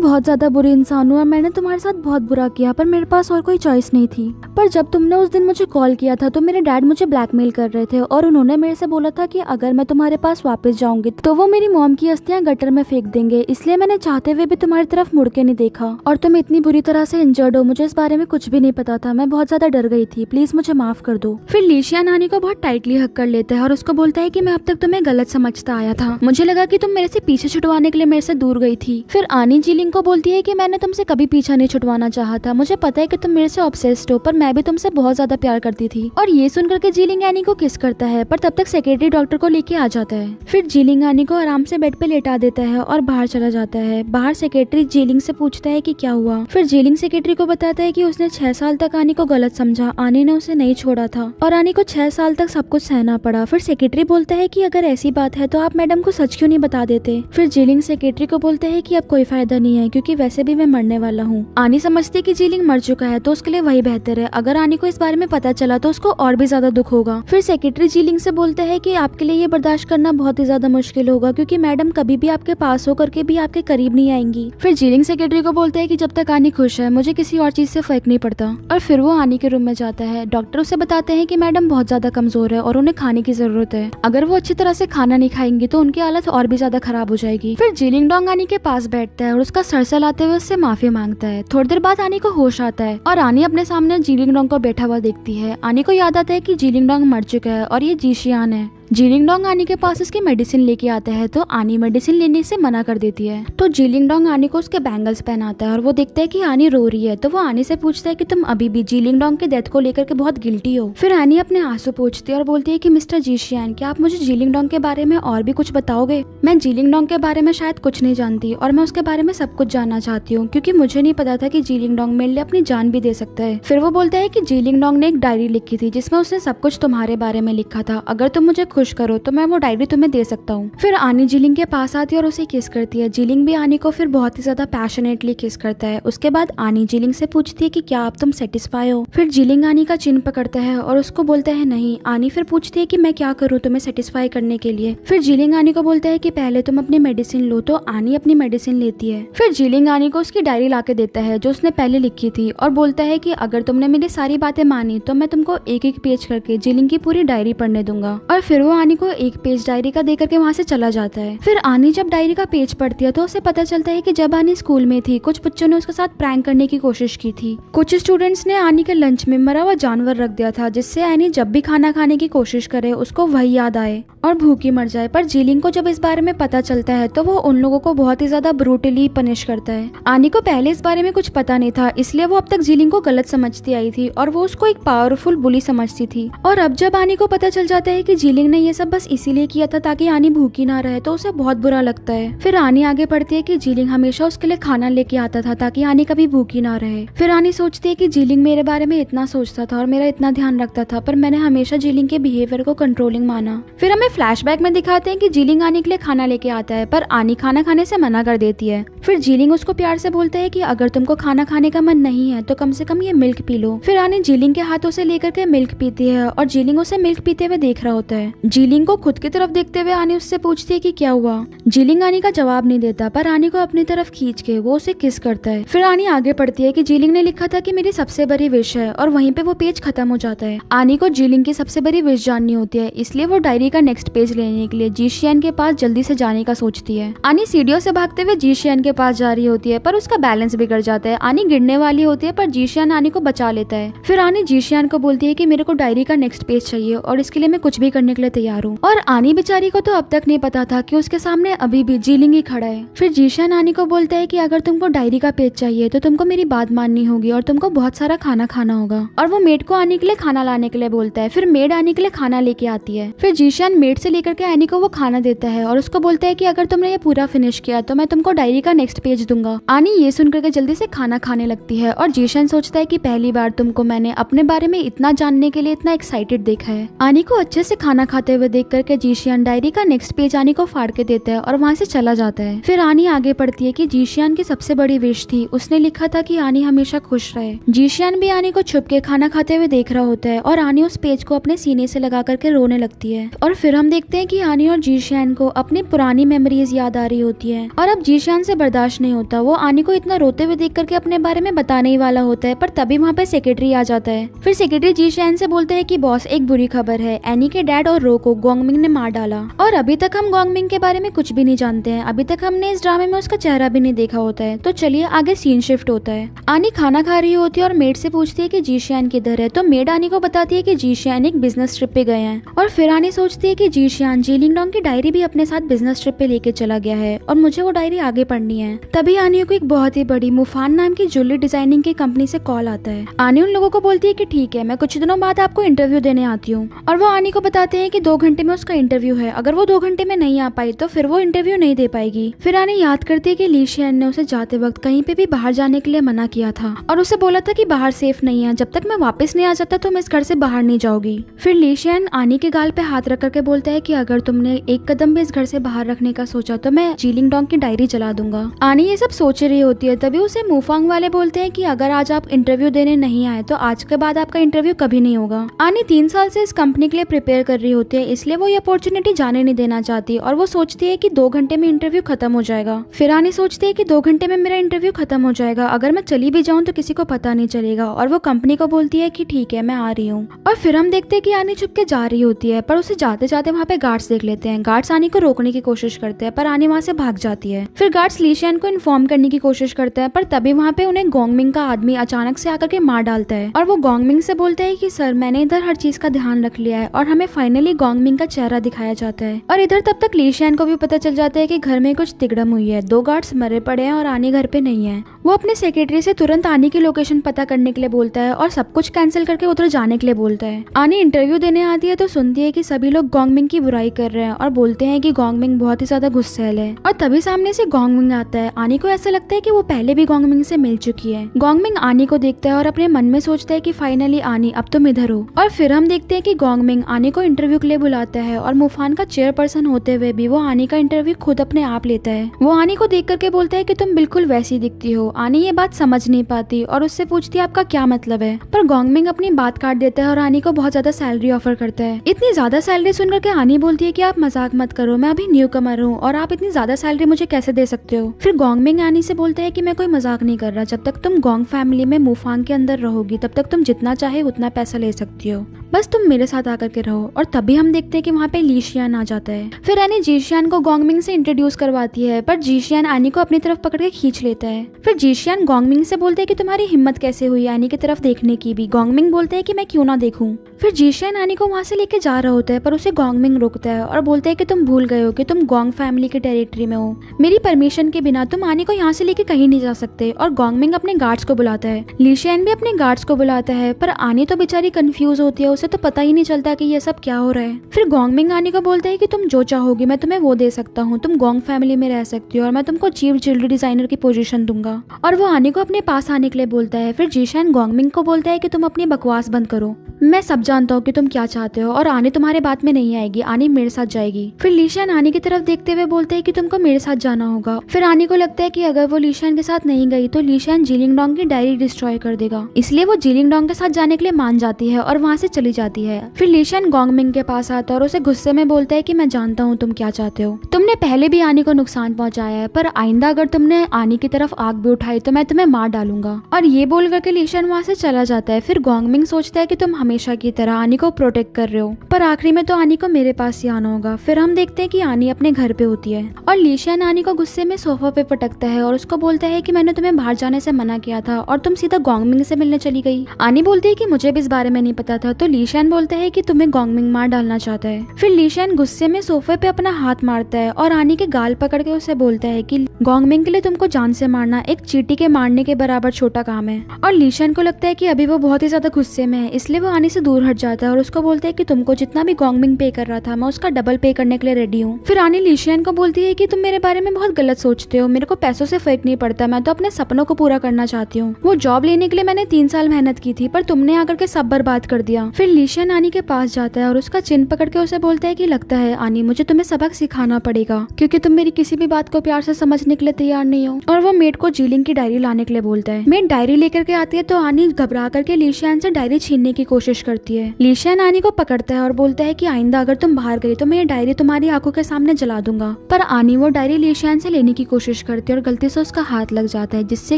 बहुत ज्यादा बुरी इंसान हूँ और मैंने तुम्हारे साथ बहुत बुरा किया, पर मेरे पास और कोई चॉइस नहीं थी। पर जब तुमने उस दिन मुझे कॉल किया था तो मेरे डैड मुझे ब्लैकमेल कर रहे थे और उन्होंने मेरे से बोला था कि अगर मैं तुम्हारे पास वापस जाऊंगी तो वो मेरी मॉम की अस्थियां गटर में फेंक देंगे, इसलिए मैंने चाहते हुए भी तुम्हारी तरफ मुड़ के नहीं देखा और तुम इतनी बुरी तरह से इंजर्ड हो, मुझे इस बारे में कुछ भी नहीं पता था, मैं बहुत ज्यादा डर गई थी, प्लीज मुझे माफ कर दो। फिर लीशियान आनी को बहुत टाइटली हक कर लेता है और उसको बोलता है कि मैं अब तक तुम्हें गलत समझता आया था, मुझे लगा कि तुम मेरे से पीछे छुड़वाने के लिए मेरे से दूर गई थी। फिर आनी जीलिंग को बोलती है कि मैंने तुमसे कभी पीछा नहीं छुड़वाना चाहा था, मुझे पता है कि तुम मेरे से ऑब्सेस्ड हो, पर मैं भी तुमसे बहुत ज्यादा प्यार करती थी। और ये सुनकर के जीलिंग आनी को किस करता है, पर तब तक सेक्रेटरी डॉक्टर को लेके आ जाता है। फिर जीलिंग आनी को आराम से बेड पे लेटा देता है और बाहर चला जाता है। बाहर सेक्रेटरी जीलिंग से पूछता है कि क्या हुआ। फिर जीलिंग सेक्रेटरी को बताता है कि उसने 6 साल तक आनी को गलत समझा, आनी ने उसे नहीं छोड़ा था और आनी को 6 साल तक सब कुछ सहना पड़ा। फिर सेक्रेटरी बोलता है कि अगर ऐसी बात है तो आप मैडम को सच क्यों नहीं बता देते। फिर जीलिंग सेक्रेटरी को बोलता है कि अब कोई फायदा नहीं है क्योंकि वैसे भी मैं मरने वाला हूँ। आनी समझती है कि जीलिंग मर चुका है तो उसके लिए वही बेहतर है, अगर आनी को इस बारे में पता चला तो उसको और भी ज्यादा दुख होगा। फिर सेक्रेटरी जीलिंग से बोलता है कि आपके लिए ये बर्दाश्त करना बहुत ही ज्यादा मुश्किल होगा क्योंकि मैडम कभी भी आपके पास होकर के भी आपके करीब नहीं आएंगी। फिर जीलिंग सेक्रेटरी को बोलता है कि जब तक आनी खुश है मुझे किसी और चीज से फर्क नहीं पड़ता। और फिर वो आनी के रूम में जाता है। डॉक्टर उसे बताते हैं कि मैडम बहुत ज्यादा कमजोर है और उन्हें खाने की जरूरत है, अगर वो अच्छी तरह से खाना नहीं खाएंगी तो उनकी हालत और भी ज्यादा खराब हो जाएगी। फिर जीलिंग डोंग आनी के पास बैठता है और उसका सर सहलाते हुए उससे माफी मांगता है। थोड़ी देर बाद आनी को होश आता है और आनी अपने सामने जीलिंग डोंग को बैठा हुआ देखती है। आनी को याद आता है कि जीलिंग डोंग मर चुका है और ये जीशियान है। जीलिंग डोंग आनी के पास उसकी मेडिसिन लेके आता है तो आनी मेडिसिन लेने से मना कर देती है। तो जीलिंग डोंग आनी को उसके बैंगल्स पहनाता है और वो देखता है कि आनी रो रही है तो वो आनी से पूछता है कि तुम अभी भी जीलिंग डोंग के डेथ को लेकर के बहुत गिल्टी हो। फिर आनी अपने आंसू पोंछती है और बोलती है कि मिस्टर जीशियान, क्या आप मुझे जीलिंग डोंग के बारे में और भी कुछ बताओगे? मैं जीलिंग डोंग के बारे में शायद कुछ नहीं जानती और मैं उसके बारे में सब कुछ जानना चाहती हूँ क्योंकि मुझे नहीं पता था कि जीलिंग डोंग मेरे लिए अपनी जान भी दे सकता है। फिर वो बोलता है कि जीलिंग डोंग ने एक डायरी लिखी थी जिसमें उसने सब कुछ तुम्हारे बारे में लिखा था, अगर तुम मुझे खुश करो तो मैं वो डायरी तुम्हें दे सकता हूँ। फिर आनी जीलिंग के पास आती है और उसे किस करती है। जीलिंग भी आनी को फिर बहुत ही ज्यादा पैशनेटली किस करता है। उसके बाद आनी जीलिंग से पूछती है कि क्या अब तुम सेटिस्फाई हो। फिर जीलिंग आनी का चिन्ह पकड़ता है और उसको बोलता है नहीं। आनी फिर पूछती है कि मैं क्या करूँ तुम्हें सेटिस्फाई करने के लिए। फिर जीलिंग आनी को बोलता है कि पहले तुम अपनी मेडिसिन लो। तो आनी अपनी मेडिसिन लेती है। फिर जीलिंग आनी को उसकी डायरी ला के देता है जो उसने पहले लिखी थी और बोलता है कि अगर तुमने मेरी सारी बातें मानी तो मैं तुमको एक एक पेज करके जीलिंग की पूरी डायरी पढ़ने दूंगा। और फिर वो आनी को एक पेज डायरी का देकर के वहाँ से चला जाता है। फिर आनी जब डायरी का पेज पढ़ती है तो उसे पता चलता है कि जब आनी स्कूल में थी कुछ बच्चों ने उसके साथ प्रैंक करने की कोशिश की थी। कुछ स्टूडेंट्स ने आनी के लंच में मरा हुआ जानवर रख दिया था जिससे आनी जब भी खाना खाने की कोशिश करे उसको वही याद आए और भूखी मर जाए। पर जीलिंग को जब इस बारे में पता चलता है तो वो उन लोगों को बहुत ही ज्यादा ब्रूटली पनिश करता है। आनी को पहले इस बारे में कुछ पता नहीं था इसलिए वो अब तक जीलिंग को गलत समझती आई थी और वो उसको एक पावरफुल बुली समझती थी। और अब जब आनी को पता चल जाता है कि जीलिंग ने ये सब बस इसीलिए किया था ताकि आनी भूखी ना रहे तो उसे बहुत बुरा लगता है। फिर आनी आगे बढ़ती है कि जीलिंग हमेशा उसके लिए खाना लेके आता था ताकि आनी कभी भूखी ना रहे। फिर आनी सोचती है कि जीलिंग मेरे बारे में इतना सोचता था और मेरा इतना ध्यान रखता था पर मैंने हमेशा जीलिंग के बिहेवियर को कंट्रोलिंग माना। फिर हमें फ्लैशबैक में दिखाते हैं कि जीलिंग आनी के लिए खाना लेके आता है पर आनी खाना खाने से मना कर देती है। फिर जीलिंग उसको प्यार से बोलता है कि अगर तुमको खाना खाने का मन नहीं है तो कम से कम ये मिल्क पी लो। फिर आनी जीलिंग के हाथों से लेकर के मिल्क पीती है और जीलिंग उसे मिल्क पीते हुए देख रहा होता है। जीलिंग को खुद की तरफ देखते हुए आनी उससे पूछती है कि क्या हुआ। जीलिंग आनी का जवाब नहीं देता पर आनी को अपनी तरफ खींच के वो उसे किस करता है। फिर आनी आगे पढ़ती है कि जीलिंग ने लिखा था कि मेरी सबसे बड़ी विश है और वहीं पे वो पेज खत्म हो जाता है। आनी को जीलिंग की सबसे बड़ी विश जाननी होती है इसलिए वो डायरी का नेक्स्ट पेज लेने के लिए जीशियान के पास जल्दी से जाने का सोचती है। आनी सीढ़ियों से भागते हुए जीशियान के पास जा रही होती है पर उसका बैलेंस बिगड़ जाता है। आनी गिरने वाली होती है पर जीशियान आनी को बचा लेता है। फिर आनी जीशियान को बोलती है कि मेरे को डायरी का नेक्स्ट पेज चाहिए और इसके लिए मैं कुछ भी करने के लिए तैयार हूँ। और आनी बेचारी को तो अब तक नहीं पता था कि उसके सामने अभी भी जीलिंग ही खड़ा है। फिर जीशियान आनी को बोलता है कि अगर तुमको डायरी का पेज चाहिए तो तुमको मेरी बात माननी होगी और तुमको बहुत सारा खाना खाना होगा। और वो मेड को आने के लिए खाना लाने के लिए बोलता है। फिर मेड आने के लिए खाना लेके आती है। फिर जीशियान मेड से लेकर के आनी को वो खाना देता है और उसको बोलता है कि अगर तुमने ये पूरा फिनिश किया तो मैं तुमको डायरी का नेक्स्ट पेज दूंगा। आनी ये सुन करके जल्दी से खाना खाने लगती है और जीशन सोचता है कि पहली बार तुमको मैंने अपने बारे में इतना जानने के लिए इतना एक्साइटेड देखा है। आनी को अच्छे से खाना खाते हुए देख करके जीशियन डायरी का नेक्स्ट पेज आनी को फाड़ के देता है और वहाँ से चला जाता है। फिर आनी आगे पढ़ती है कि जीशियन की सबसे बड़ी विश थी, उसने लिखा था कि आनी हमेशा खुश रहे। जीशियन भी आनी को छुप के खाना खाते हुए देख रहा होता है और आनी उस पेज को अपने सीने से लगा करके रोने लगती है। और फिर हम देखते हैं कि आनी और जीशियन को अपनी पुरानी मेमोरीज याद आ रही होती है और अब जीशियन से बर्दाश्त नहीं होता। वो आनी को इतना रोते हुए देख करके अपने बारे में बताने ही वाला होता है, पर तभी वहाँ पे सेक्रेटरी आ जाता है। फिर सेक्रेटरी जीशियन से बोलता है कि बॉस एक बुरी खबर है, एनी के डैड और रो को गोंगमिंग ने मार डाला और अभी तक हम गोंगमिंग के बारे में कुछ भी नहीं जानते हैं। अभी तक हमने इस ड्रामे में उसका चेहरा भी नहीं देखा होता है। तो चलिए आगे सीन शिफ्ट होता है। आनी खाना खा रही होती है और मेड से पूछती है कि जीशियन किधर है। तो मेड आनी को बताती है कि जीशियन एक बिजनेस ट्रिप पे गए हैं और फिर आनी सोचती है कि जीशियन जीलिंगडोंग की डायरी भी अपने साथ बिजनेस ट्रिप पे लेके चला गया है और मुझे वो डायरी आगे पढ़नी है। तभी आनी को एक बहुत ही बड़ी मुफान नाम की ज्वेलरी डिजाइनिंग की कंपनी से कॉल आता है। आनी उन लोगों को बोलती है कि ठीक है, मैं कुछ दिनों बाद आपको इंटरव्यू देने आती हूँ और वो आनी को बताते हैं कि 2 घंटे में उसका इंटरव्यू है। अगर वो 2 घंटे में नहीं आ पाई तो फिर वो इंटरव्यू नहीं दे पाएगी। फिर आनी याद करती है कि ली शियन ने उसे जाते वक्त कहीं पे भी बाहर जाने के लिए मना किया था और उसे बोला था कि बाहर सेफ नहीं है, जब तक मैं वापस नहीं आ जाता तुम इस घर से बाहर नहीं जाओगी। फिर ली शियन आनी के गाल पे हाथ रख करके बोलता है कि अगर तुमने एक कदम भी इस घर से बाहर रखने का सोचा तो मैं जीलिंगडोंग की डायरी जला दूंगा। आनी ये सब सोच रही होती है, तभी उसे मुफांग वाले बोलते हैं कि अगर आज आप इंटरव्यू देने नहीं आए तो आज के बाद आपका इंटरव्यू कभी नहीं होगा। आनी 3 साल से इस कंपनी के लिए प्रिपेयर कर रही होती है, इसलिए वो ये अपॉर्चुनिटी जाने नहीं देना चाहती और वो सोचती है कि 2 घंटे में इंटरव्यू खत्म हो जाएगा। फिर आनी सोचती है कि 2 घंटे में मेरा इंटरव्यू खत्म हो जाएगा, अगर मैं चली भी जाऊँ तो किसी को पता नहीं चलेगा। और वो कंपनी को बोलती है कि ठीक है मैं आ रही हूँ। और फिर हम देखते हैं कि आनी छुप के जा रही होती है, पर उसे जाते जाते वहाँ पे गार्ड्स देख लेते हैं। गार्ड्स आनी को रोकने की कोशिश करते हैं पर आनी वहाँ से भाग जाती है। फिर गार्ड्स ली शियन को इन्फॉर्म करने की कोशिश करते हैं, पर तभी वहाँ पे उन्हें गोंगमिंग का आदमी अचानक से आकर के मार डालता है और वो गोंगमिंग से बोलता है कि सर मैंने इधर हर चीज का ध्यान रख लिया है। और हमें फाइनली गोंगमिंग का चेहरा दिखाया जाता है और इधर तब तक ली शियन को भी पता चल जाता है कि घर में कुछ तिगड़म हुई है, 2 गार्ड्स मरे पड़े हैं और आनी घर पे नहीं है। वो अपने सेक्रेटरी से तुरंत आनी की लोकेशन पता करने के लिए बोलता है और सब कुछ कैंसिल करके उधर जाने के लिए बोलता है। आनी इंटरव्यू देने आती है तो सुनती है कि सभी लोग गोंगमिंग की बुराई कर रहे हैं और बोलते हैं कि गोंगमिंग बहुत ही ज्यादा गुस्सैल है। और तभी सामने से गोंगमिंग आता है। आनी को ऐसा लगता है कि वो पहले भी गोंगमिंग से मिल चुकी है। गोंगमिंग आनी को देखता है और अपने मन में सोचता है कि फाइनली आनी अब तुम इधर हो। और फिर हम देखते हैं कि गोंगमिंग आनी को इंटरव्यू के लिए बुलाता है और मुफान का चेयरपर्सन होते हुए भी वो आनी का इंटरव्यू खुद अपने आप लेता है। वो आनी को देख करके बोलता है कि तुम बिल्कुल वैसी दिखती हो। आनी ये बात समझ नहीं पाती और उससे पूछती है आपका क्या मतलब है, पर गोंगमिंग अपनी बात काट देता है और आनी को बहुत ज्यादा सैलरी ऑफर करता है। इतनी ज्यादा सैलरी सुनकर के आनी बोलती है कि आप मजाक मत करो, मैं अभी न्यू कमर हूँ और आप इतनी ज्यादा सैलरी मुझे कैसे दे सकते हो। फिर गोंगमिंग आनी से बोलता है कि मैं कोई मजाक नहीं कर रहा, जब तक तुम गोंग फैमिली में मुफांग के अंदर रहोगी तब तक तुम जितना चाहे उतना पैसा ले सकती हो, बस तुम मेरे साथ आकर के रहो। और तभी हम देखते हैं कि वहाँ पे ली शियन आ जाता है। फिर आनी जीशियन को गोंगमिंग से इंट्रोड्यूस करवाती है, पर जीशियन आनी को अपनी तरफ पकड़ के खींच लेता है। फिर जीशियन गोंगमिंग से बोलते हैं कि तुम्हारी हिम्मत कैसे हुई आनी की तरफ देखने की भी। गोंगमिंग बोलते हैं कि मैं क्यों ना देखूं। फिर जीशियन आनी को वहाँ से लेके जा रहा होता है, पर उसे गोंगमिंग रोकता है और बोलता है कि तुम भूल गए हो कि तुम गोंग फैमिली के टेरिटरी में हो, मेरी परमिशन के बिना तुम आनी को यहाँ से लेके कहीं नहीं जा सकते। और गोंगमिंग अपने गार्ड्स को बुलाता है, ली शियन भी अपने गार्ड्स को बुलाता है, पर आनी तो बेचारी कंफ्यूज होती है, उसे तो पता ही नहीं चलता कि ये सब क्या हो रहा है। फिर गोंगमिंग आनी को बोलता है कि तुम जो चाहोगी मैं तुम्हें वो दे सकता हूँ, तुम गोंग फैमिली में रह सकती हो और मैं तुमको चीफ ज्वेलरी डिजाइनर की पोजीशन दूंगा। और वो आनी को अपने पास आने के लिए बोलता है। फिर जीशियन गोंगमिंग को बोलता है कि तुम अपनी बकवास बंद करो, मैं सब जानता हूँ कि तुम क्या चाहते हो और आनी तुम्हारे बात में नहीं आएगी, आनी मेरे साथ जाएगी। फिर ली शियन आनी की तरफ देखते हुए बोलते हैं कि तुमको मेरे साथ जाना होगा। फिर आनी को लगता है कि अगर वो ली शियन के साथ नहीं गई तो ली शियन जीलिंगडोंग की डायरी डिस्ट्रॉय कर देगा, इसलिए वो जीलिंगडोंग के साथ जाने के लिए मान जाती है और वहाँ से चली जाती है। फिर ली शियन गोंगमिंग के पास आता है और उसे गुस्से में बोलता है कि मैं जानता हूँ तुम क्या चाहते हो, तुमने पहले भी आनी को नुकसान पहुंचाया है, पर आइंदा अगर तुमने आनी की तरफ आग भी उठाई तो मैं तुम्हें मार डालूंगा। और ये बोल करके ली शियन वहाँ से चला जाता है। फिर गोंगमिंग सोचता है कि तुम हमेशा की तरह आनी को प्रोटेक्ट कर रहे हो, पर आखिरी में तो आनी को मेरे पास ही आना होगा। फिर हम देखते हैं कि आनी अपने घर पे होती है और ली शियन आनी को गुस्से में सोफा पे पटकता है और उसको बोलता है कि मैंने तुम्हें बाहर जाने से मना किया था और तुम सीधा गोंगमिंग से मिलने चली गई। आनी बोलती है कि मुझे भी इस बारे में नहीं पता था। तो ली शियन बोलता है कि तुम्हें गोंगमिंग मार डालना चाहता है। फिर ली शियन गुस्से में सोफे पे अपना हाथ मारता है और आनी के गाल पकड़ के उसे बोलता है कि गोंगमिंग के लिए तुमको जान से मारना एक चींटी के मारने के बराबर छोटा काम है। और लीशियन को लगता है कि अभी वो बहुत ही ज्यादा गुस्से में है, इसलिए वो आनी से दूर हट जाता है और उसको बोलता है कि तुमको जितना भी गॉन्गमिंग पे कर रहा था मैं उसका डबल पे करने के लिए रेडी हूँ। फिर आनी लीशियन को बोलती है कि तुम मेरे बारे में बहुत गलत सोचते हो, मेरे को पैसों से फर्क नहीं पड़ता, मैं तो अपने सपनों को पूरा करना चाहती हूँ। वो जॉब लेने के लिए मैंने 3 साल मेहनत की थी, पर तुमने आकर के सब बर्बाद कर दिया। फिर लीशियन आनी के पास जाता है और उसका चिन पकड़ के उसे बोलता है कि लगता है आनी मुझे तुम्हें सबक सिखाना पड़ेगा, क्योंकि तुम मेरी किसी भी बात को प्यार से समझने के लिए तैयार नहीं हो। और वो मेड को जीलिंग की डायरी लाने के लिए बोलता है। मेड डायरी लेकर के आती है तो आनी घबरा करके लीशियन से डायरी छीनने की कोशिश करती है। लीशियन आनी को पकड़ता है और बोलता है कि आइंदा अगर तुम बाहर गई तो मैं ये डायरी तुम्हारी आंखों के सामने जला दूंगा। पर आनी वो डायरी लीशियन से लेने की कोशिश करती है और गलती से उसका हाथ लग जाता है, जिससे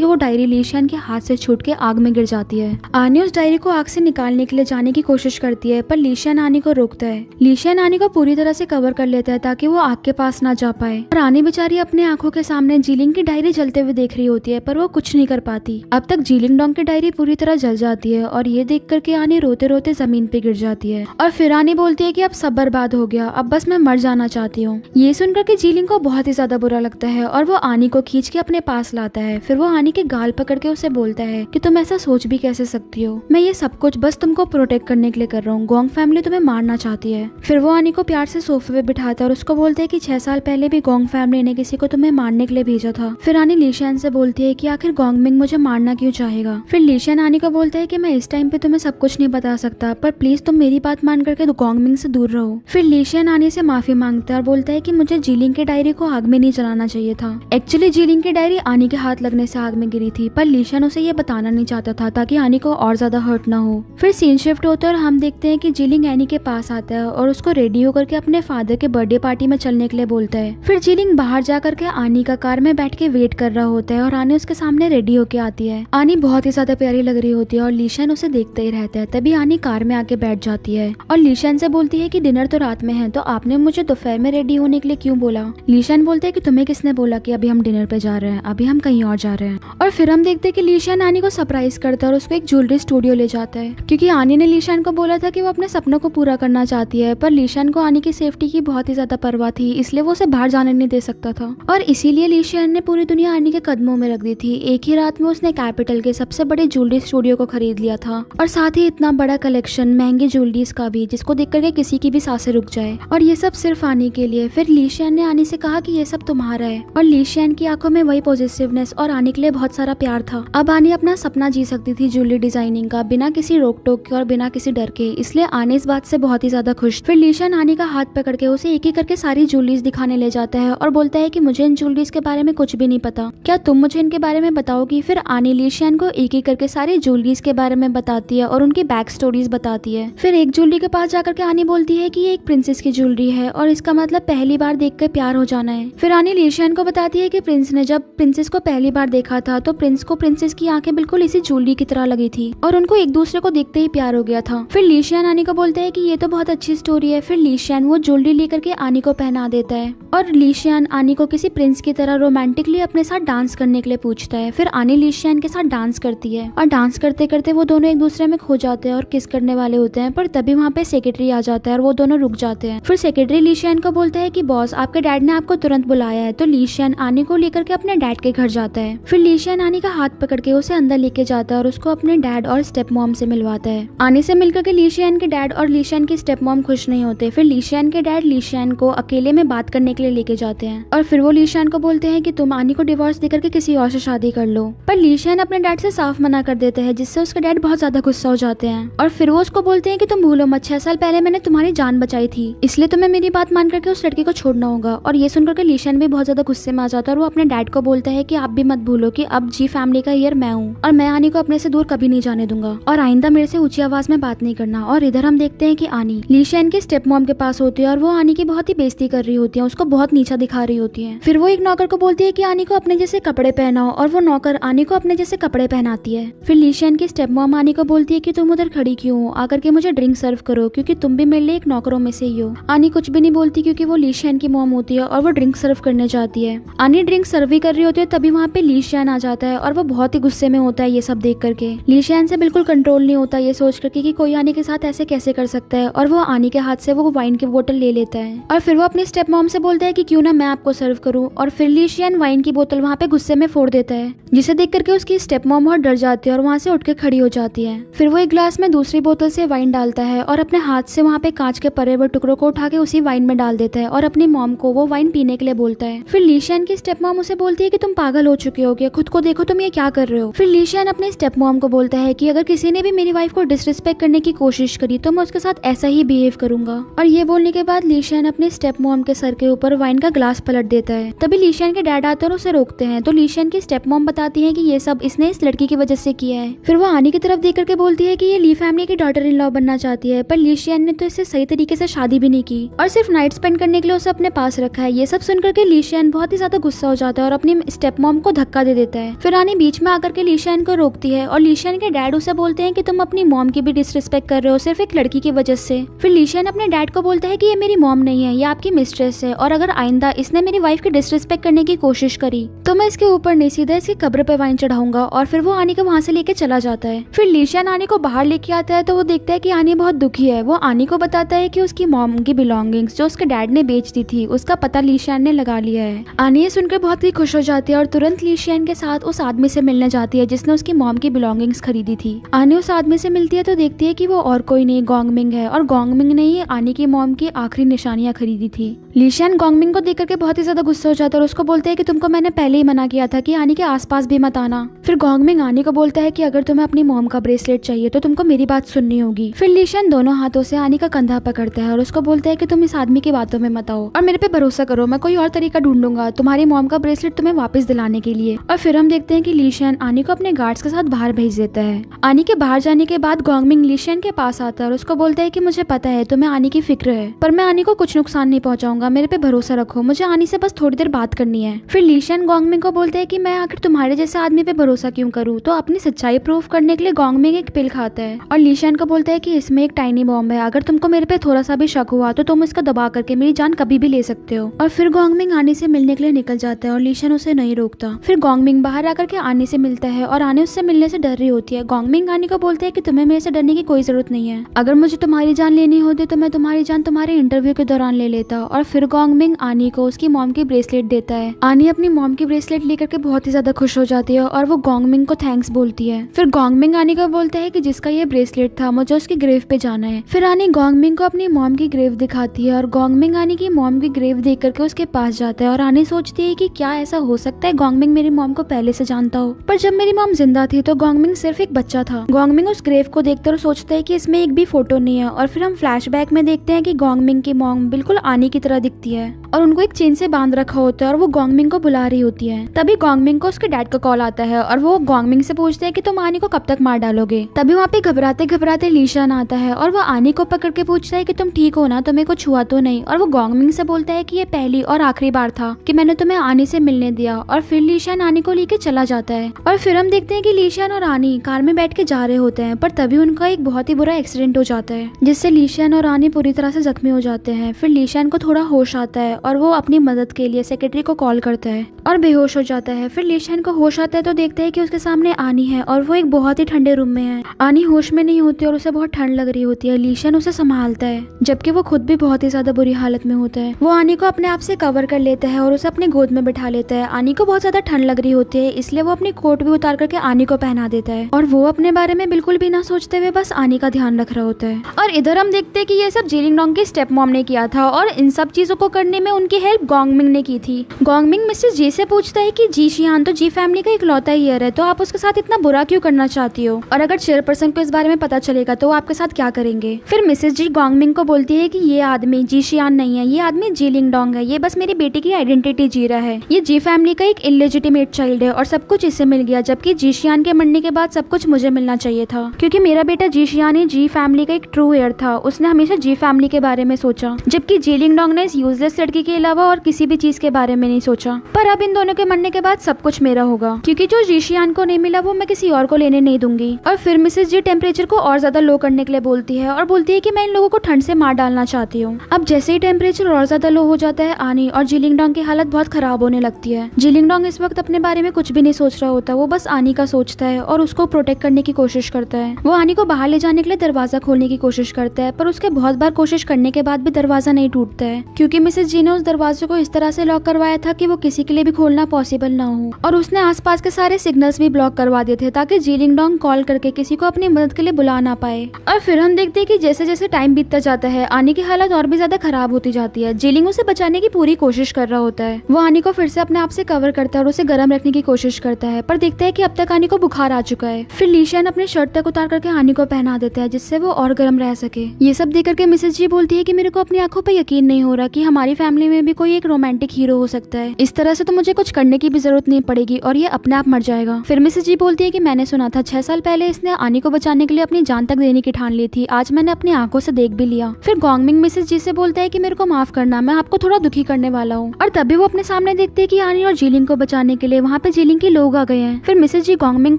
वो डायरी लीशियन के हाथ से छूट के आग में गिर जाती है। आनी उस डायरी को आग से निकालने के लिए जाने की कोशिश करती है, पर लीशियन आनी को रोकता है। लीशियन आनी को पूरी तरह से कवर कर लेता है ताकि वो आग के पास ना जा पाए। और आनी बेचारी अपने आंखों के सामने जीलिंग की डायरी जलते हुए देख रही होती है, पर वो कुछ नहीं कर पाती। अब तक जीलिंग डोंग की डायरी पूरी तरह जल जाती है और ये देख करके आनी रोते रोते जमीन पे गिर जाती है। और फिर आनी बोलती है कि अब सब बर्बाद हो गया, अब बस मैं मर जाना चाहती हूँ। ये सुनकर के जीलिंग को बहुत ही ज्यादा बुरा लगता है और वो आनी को खींच के अपने पास लाता है। फिर वो आनी के गाल पकड़ के उसे बोलता है कि तुम ऐसा सोच भी कैसे सकती हो, मैं ये सब कुछ बस तुमको प्रोटेक्ट करने के लिए कर रहा हूँ, गोंग फैमिली तुम्हें मारना चाहती है। फिर वो आनी को प्यार से सोफे पे बिठाता है और उसको बोलते है कि 6 साल पहले भी गोंग फैमिली ने किसी को तुम्हें मारने के लिए भेजा था। फिर आनी लीशियन से बोलती है कि आखिर गोंगमिंग मुझे मारना क्यों चाहेगा। फिर लीशियन आनी को बोलता है कि मैं इस टाइम पे तुम्हें सब कुछ नहीं बता सकता, पर प्लीज तुम मेरी बात मान करके गोंगमिंग से दूर रहो। फिर लीशियन आनी से माफी मांगता है और बोलता है कि मुझे जीलिंग की डायरी को आग में नहीं जलाना चाहिए था। एक्चुअली जीलिंग की डायरी आनी के हाथ लगने से आग में गिरी थी, पर लीशियन उसे ये बताना नहीं चाहता था ताकि आनी को और ज्यादा हर्ट ना हो। फिर सीन शिफ्ट होता है और हम देखते हैं कि जीलिंग एनी के पास आता है और उसको रेडी होकर के अपने फादर के बर्थडे पार्टी में चलने के लिए बोलता है। फिर जीलिंग बाहर जाकर के आनी का कार में बैठ के वेट कर रहा होता है और आनी उसके सामने रेडी होके आती है। आनी बहुत ही ज्यादा प्यारी लग रही होती है और लीशियन उसे देखते ही रहता है। तभी आनी कार में आके बैठ जाती है और लीशियन से बोलती है कि डिनर तो रात में है, तो आपने मुझे दोपहर में रेडी होने के लिए क्यों बोला। लीशियन बोलते है कि तुम्हें किसने बोला कि अभी हम डिनर पे जा रहे हैं, अभी हम कहीं और जा रहे हैं। और फिर हम देखते हैं कि लीशियन आनी को सरप्राइज करता है और उसको एक ज्वेलरी स्टूडियो ले जाता है, क्योंकि आनी ने लीशियन को बोला था कि वो अपने सपनों को पूरा करना चाहती है, पर लीशियन को आनी की सेफ्टी की बहुत ही ज्यादा परवाह थी, इसलिए वो उसे बाहर जाने नहीं दे सकता था। और इसीलिए लीशियन ने पूरी दुनिया आनी के कदमों में रख दी थी। एक ही रात में उसने कैपिटल के सबसे बड़े ज्वेलरी स्टूडियो को खरीद लिया था और साथ ही इतना बड़ा कलेक्शन महंगी ज्वेलरीज का भी, जिसको देख करके किसी की भी सांसें रुक जाए। और ये सब सिर्फ आनी के लिए। फिर लीशियन ने आनी से कहा कि ये सब तुम्हारा है, और लीशियन की आंखों में वही पॉजिटिवनेस और आनी के लिए बहुत सारा प्यार था। अब आनी अपना सपना जी सकती थी ज्वेलरी डिजाइनिंग का, बिना किसी रोक टोक के और बिना किसी डर के, इसलिए आनी इस बात से बहुत ही ज्यादा खुश। फिर लीशियन आनी का हाथ पकड़ के उसे एक एक करके सारी ज्वेलरीज दिखाने ले जाता है और बोलता है कि मुझे इन ज्वेलरीज के बारे में कुछ भी नहीं पता, क्या तुम मुझे इनके बारे में बताओगी। फिर आनी लीशियन को एक एक करके सारी ज्वेलरीज के बारे में बताती है और उनकी बैक स्टोरीज बताती है। फिर एक ज्वेलरी के पास जाकर के आनी बोलती है कि ये एक प्रिंसेस की ज्वेलरी है और इसका मतलब पहली बार देखकर प्यार हो जाना है। फिर आनी लीशियन को बताती है कि प्रिंस ने जब प्रिंसेस को पहली बार देखा था तो प्रिंस को प्रिंसेस की आंखें बिल्कुल इसी ज्वेलरी की तरह लगी थी और उनको एक दूसरे को देखते ही प्यार हो गया था। फिर लीशियन आनी को बोलता है कि ये तो बहुत अच्छी स्टोरी है। फिर लीशियन वो ज्वेलरी लेकर के आनी को पहना देता है और लीशियन आनी को किसी प्रिंस की तरह रोमांटिकली अपने साथ डांस करने के लिए पूछता है। फिर आनी लीशियन के साथ डांस करती है और डांस करते करते वो दोनों एक दूसरे में खो जाते हैं और किस करने वाले होते हैं, पर तभी वहाँ पे सेक्रेटरी आ जाता है और वो दोनों रुक जाते हैं। फिर सेक्रेटरी लीशियन को बोलता है कि बॉस आपके डैड ने आपको तुरंत बुलाया है। तो लीशियन आनी को लेकर के अपने डैड के घर जाता है। फिर लीशियन आनी का हाथ पकड़ के उसे अंदर लेके जाता है और उसको अपने डैड और स्टेप मॉम से मिलवाता है। आनी से मिलकर के लीशियन के डैड और लीशियन की स्टेप मॉम खुश नहीं होते। फिर लीशियन के डैड लीशियन को अकेले में बात करने के लिए लेके जाते हैं और फिर वो लीशियन को बोलते हैं कि तुम आनी को डिवोर्स देकर के किसी और से शादी कर लो। पर लीशियन अपने डैड से साफ मना कर देते हैं, जिससे उसके डैड बहुत ज्यादा गुस्सा हो जाते हैं और फिर वो उसको बोलते हैं कि तुम भूलो मत, 6 साल पहले मैंने तुम्हारी जान बचाई थी, इसलिए तुम्हें मेरी बात मान करके उस लड़की को छोड़ना होगा। और ये सुनकर के लीशियन भी बहुत ज्यादा गुस्से में आ जाता है और वो अपने डैड को बोलता है कि आप भी मत भूलो कि अब जी फैमिली का ईयर मैं हूँ और मैं आनी को अपने से दूर कभी नहीं जाने दूंगा और आइंदा मेरे से ऊंची आवाज में बात नहीं करना। और इधर हम देखते हैं कि आनी लीशियन के स्टेप मॉम के पास होती है और वो आनी की बहुत ही बेइज्जती कर रही होती है, उसको बहुत नीचा दिखा रही होती है। फिर वो एक नौकर को बोलती है कि आनी को अपने जैसे कपड़े पहनाओ और वो नौकर आनी को अपने जैसे कपड़े पहनाती है। फिर लीशियन की स्टेप मॉम आनी को बोलती है कि तुम उधर खड़ी क्यों हो, आकर के मुझे ड्रिंक सर्व करो क्योंकि तुम भी मेरे लिए एक नौकरों में से ही हो। आनी कुछ भी नहीं बोलती क्योंकि वो लीशियन की मॉम होती है और वो ड्रिंक सर्व करने जाती है। आनी ड्रिंक सर्व कर रही होती है, तभी वहाँ पे लीशियन आ जाता है और वो बहुत ही गुस्से में होता है ये सब देख करके। लीशियन से बिल्कुल कंट्रोल नहीं होता ये सोच करके कि कोई आनी के साथ ऐसे कैसे कर सकता है और वो आनी के हाथ से वो वाइन की बोतल ले लेता है और फिर वो अपनी स्टेप मॉम से बोलता है कि क्यों ना मैं आपको सर्व करूं। और फिर लीशियन वाइन की बोतल वहाँ पे गुस्से में फोड़ देता है, जिसे देख करके उसकी स्टेप मॉम बहुत डर जाती है और वहाँ से उठ के खड़ी हो जाती है। फिर वो एक ग्लास में दूसरी बोतल से वाइन डालता है और अपने हाथ से वहाँ पे कांच के परे हुए टुकड़ों को उठा के उसी वाइन में डाल देता है और अपनी मॉम को वो वाइन पीने के लिए बोलता है। फिर लीशियन की स्टेप मॉम उसे बोलती है कि तुम पागल हो चुके हो, खुद को देखो तुम ये क्या कर रहे हो। फिर लीशियन अपने स्टेप मॉम को बोलता है कि अगर किसी ने भी मेरी वाइफ को डिसरिस्पेक्ट करने की कोशिश करी तो मैं उसके साथ ऐसा ही बिहेव करूंगा। और ये बोलने के बाद लीशियन अपने स्टेप मॉम के सर के ऊपर वाइन का ग्लास पलट देता है। तभी लीशियन के डैड आते और उसे रोकते हैं, तो लीशियन की स्टेप मॉम बताती है कि ये सब इसने इस लड़की की वजह से किया है। फिर वो आनी की तरफ देख करके बोलती है कि ये ली फैमिली की डॉटर इन लॉ बनना चाहती है, पर लीशियन ने तो इससे सही तरीके से शादी भी नहीं की और सिर्फ नाइट स्पेंड करने के लिए उसे अपने पास रखा है। ये सब सुनकर के लीशियन बहुत ही ज्यादा गुस्सा हो जाता है और अपनी स्टेप मॉम को धक्का दे देता है। फिर आनी बीच में आकर के लीशियन को रोकती है और लीशियन के डैड उसे बोलते हैं कि तुम अपनी मॉम की भी डिसरिस्पेक्ट कर रहे हो सिर्फ एक लड़की की वजह से। फिर लीशियन अपने डैड को बोलता है कि ये मेरी मॉम नहीं है, ये आपकी मिस्ट्रेस है और अगर आइंदा इसने मेरी वाइफ की डिसरिस्पेक्ट करने की कोशिश करी तो मैं इसके ऊपर नहीं सीधा इसकी कब्र पे वाइन चढ़ाऊंगा। और फिर वो आनी को वहाँ से लेके चला जाता है। फिर लीशियन आनी को बाहर लेके आता है तो वो देखता है कि आनी बहुत दुखी है। वो आनी को बताता है कि उसकी मॉम की बिलोंगिंग्स जो उसके डैड ने बेच दी थी उसका पता लीशियन ने लगा लिया है। आनी ये सुनकर बहुत ही खुश हो जाती है और तुरंत लीशियन के साथ उस आदमी से मिलने जाती है जिसने उसकी मॉम की बिलोंगिंग्स खरीदी थी। आनी उस आदमी से मिलती है तो देखती है कि वो और कोई नहीं गोंगमिंग है और गोंगमिंग ने ही आनी की मॉम की आखिरी निशानियां खरीदी थी। लीशियन गोंगमिंग को देख करके बहुत ही ज्यादा गुस्सा हो जाता है और उसको बोलते है कि तुमको मैंने पहले ही मना किया था कि आनी के आसपास भी मत आना। फिर गोंगमिंग आनी को बोलता है कि अगर तुम्हें अपनी मॉम का ब्रेसलेट चाहिए तो तुमको मेरी बात सुननी होगी। फिर लीशियन दोनों हाथों से आनी का कंधा पकड़ता है और उसको बोलता है कि तुम इस आदमी की बातों में मत आओ और मेरे पे भरोसा करो, मैं कोई और तरीका ढूंढूंगा तुम्हारी मॉम का ब्रेसलेट तुम्हें वापस दिलाने के लिए। और फिर हम देखते हैं कि लीशियन आनी को अपने गार्ड्स के साथ बाहर भेज देता है। आनी के बाहर जाने के बाद गोंगमिंग लीशियन के पास आता है और उसको बोलता है कि मुझे पता है तुम्हें आनी की फिक्र है, पर मैं आनी को कुछ नुकसान नहीं पहुंचाऊंगा, मेरे पे भरोसा रखो, मुझे आनी से बस थोड़ी देर बात करनी है। फिर लीशियन गोंगमिंग को बोलता है कि मैं आखिर तुम्हारे जैसे आदमी पे भरोसा क्यों करूँ। तो अपनी सच्चाई प्रूफ करने के लिए गोंगमिंग एक पिल खाता है और लीशियन को बोलता है कि इसमें एक टाइनी बॉम्ब है, अगर तुमको मेरे पे थोड़ा सा भी शक हुआ तो तुम इसका दबा करके मेरी जान कभी भी ले सकते हो। और फिर गोंगमिंग आनी से मिलने के लिए निकल जाता है और लीशियन उसे नहीं रोकता। फिर गोंगमिंग बाहर आकर के आनी से मिलता है और आनी उससे मिलने से डर रही होती है। गोंगमिंग आनी को बोलते है कि तुम्हें मेरे से डरने की कोई जरूरत नहीं है, अगर मुझे तुम्हारी जान लेनी होती तो मैं तुम्हारी जान तुम्हारे इंटरव्यू के दौरान ले लेता। और फिर गोंगमिंग आनी को उसकी मॉम की ब्रेसलेट देता है। आनी अपनी मॉम की ब्रेसलेट लेकर के बहुत ही ज्यादा खुश हो जाती है और वो गोंगमिंग को थैंक्स बोलती है। फिर गोंगमिंग आनी को बोलता है कि जिसका ये ब्रेसलेट था मुझे उसकी ग्रेव पे जाना है। फिर आनी गोंगमिंग को अपनी मॉम की ग्रेव दिखाती है और गोंगमिंग आनी की मॉम की ग्रेव देख करके उसके पास जाता है और आनी सोचती है कि क्या ऐसा हो सकता है गोंगमिंग मेरी मॉम को पहले से जानता हो, पर जब मेरी मॉम जिंदा थी तो गोंगमिंग सिर्फ एक बच्चा था। गोंगमिंग उस ग्रेव को देखते और सोचता है कि इसमें एक भी फोटो नहीं है। और फिर हम फ्लैशबैक में देखते हैं कि गोंगमिंग की मॉम बिल्कुल आनी की तरह दिखती है और उनको एक चेन से बांध रखा होता है और वो गोंगमिंग को बुला रही होती है। तभी गोंगमिंग को उसके डैड का कॉल आता है और वो गोंगमिंग से पूछते हैं कि तुम आनी को कब तक मार डालोगे। तभी वहाँ पे घबराते घबराते लीशियन आता है और वो आनी को पकड़ के पूछता है कि तुम ठीक हो ना, तुम्हें कुछ हुआ तो नहीं। और वो गोंगमिंग से बोलता है कि ये पहली और आखिरी बार था कि मैंने तुम्हें आनी से मिलने दिया। और फिर लीशियन आनी को लेके चला जाता है और फिर हम देखते हैं कि लीशियन और आनी कार में बैठ के जा रहे होते हैं, पर तभी उनका एक बहुत ही बुरा एक्सीडेंट हो जाता है जिससे लीशियन और आनी पूरी तरह से जख्मी हो जाते हैं। फिर लीशियन को थोड़ा होश आता है और वो अपनी मदद के लिए सेक्रेटरी को कॉल करता है और बेहोश हो जाता है। फिर लीशियन को होश आता है तो देखते हैं कि उसके सामने आनी है और वो एक बहुत ही ठंडे रूम में है। आनी होश में नहीं होती और उसे बहुत ठंड लग रही होती है। लीशियन उसे संभालता है जबकि वो खुद भी बहुत ही ज्यादा बुरी हालत में होता है। वो आनी को अपने आप से कवर कर लेता है और उसे अपने गोद में बिठा लेता है। आनी को बहुत ज्यादा ठंड लग रही होती है इसलिए वो अपनी कोट भी उतार करके आनी को पहना देता है और वो अपने बारे में बिल्कुल भी ना सोचते हुए बस आनी का ध्यान रख रहा होता है। और इधर हम देखते हैं कि ये सब जीलिंग डोंग की स्टेप मॉम ने किया था और इन सब चीजों को करने में उनकी हेल्प गोंगमिंग ने की थी। गोंगमिंग मिसेस जी से पूछता है कि जी शियान तो जी फैमिली का इकलौता ईयर है, तो आप उसके साथ इतना बुरा क्यों करना चाहती हो, और अगर चेयरपर्सन को इस बारे में पता चलेगा तो वो आपके साथ क्या करेंगे। फिर मिसेस जी गोंगमिंग को बोलती है कि ये आदमी जी शियान नहीं है, ये आदमी जीलिंग डोंग है, ये बस मेरी बेटी की आइडेंटिटी जी रहा है, ये जी फैमिली का एक इलेजिटिमेट चाइल्ड है और सब कुछ इससे मिल गया, जबकि जी शियान के मरने के बाद सब कुछ मुझे मिलना चाहिए था, क्योंकि मेरा बेटा जी शियान ही जी फैमिली का एक ट्रू हेयर था। उसने हमेशा जी फैमिली के बारे में सोचा, जबकि जीलिंग डोंग ने इस यूजलेस लड़की के अलावा और किसी भी चीज के बारे में नहीं सोचा। पर अब इन दोनों के मरने के बाद सब कुछ मेरा होगा, क्योंकि जो जी शियान को नहीं मिला वो मैं किसी और को लेने नहीं दूंगी। और फिर मिसेस जी टेम्परेचर को और ज्यादा लो करने के लिए बोलती है और बोलती है कि मैं इन लोगों को ठंड से मार डालना चाहती हूँ। अब जैसे ही टेम्परेचर और ज्यादा लो हो जाता है, आनी और जीलिंग डोंग की हालत बहुत खराब होने लगती है। जीलिंग डोंग इस वक्त अपने बारे में कुछ भी नहीं सोच रहा होता, वो बस आनी का सोचता है और उसको प्रोटेक्ट करने की कोशिश करता है। वो आनी को बाहर ले जाने के लिए दरवाजा खोलने की कोशिश करता है, पर उसके बहुत बार कोशिश करने के बाद भी दरवाजा नहीं टूटता है, क्योंकि मिसेस जी ने उस दरवाजे को इस तरह से लॉक करवाया था कि वो किसी के लिए भी खोलना पॉसिबल ना हो, और उसने आसपास के सारे सिग्नल्स भी ब्लॉक करवा दिए थे ताकि जीलिंग डोंग कॉल करके किसी को अपनी मदद के लिए बुला ना पाए। और फिर हम देखते हैं कि जैसे जैसे टाइम बीतता जाता है आनी की हालत और भी ज्यादा खराब होती जाती है। जीलिंग उसे बचाने की पूरी कोशिश कर रहा होता है। वो आनी को फिर से अपने आप से कवर करता है और उसे गर्म रखने की कोशिश करता है, पर देखता है कि अब तक आनी को बुखार आ चुका है। फिर लीशियन अपनी शर्ट तक उतार करके आनी को पहना देता है जिससे वो और गर्म रह सके। ये सब देख करके मिसेस जी बोलती है कि मेरे को अपनी आंखों पर यकीन नहीं हो रहा कि हमारी फैमिली में भी कोई एक रोमांटिक हीरो हो सकता है। इस तरह से तो मुझे कुछ करने की भी जरूरत नहीं पड़ेगी और ये अपने आप मर जाएगा। फिर मिसेस जी बोलती है कि मैंने सुना था 6 साल पहले इसने आनी को बचाने के लिए अपनी जान तक देने की ठान ली थी। आज मैंने अपनी आंखों से देख भी लिया। फिर गॉन्गमिंग मिसेस जी से बोलता है कि मेरे को माफ करना, मैं आपको थोड़ा दुखी करने वाला हूँ। और तभी वो अपने सामने देखते हैं कि आनी और जीलिंग को बचाने के लिए वहाँ पे जीलिंग के लोग आ गए हैं। फिर मिसेस जी गॉन्गमिंग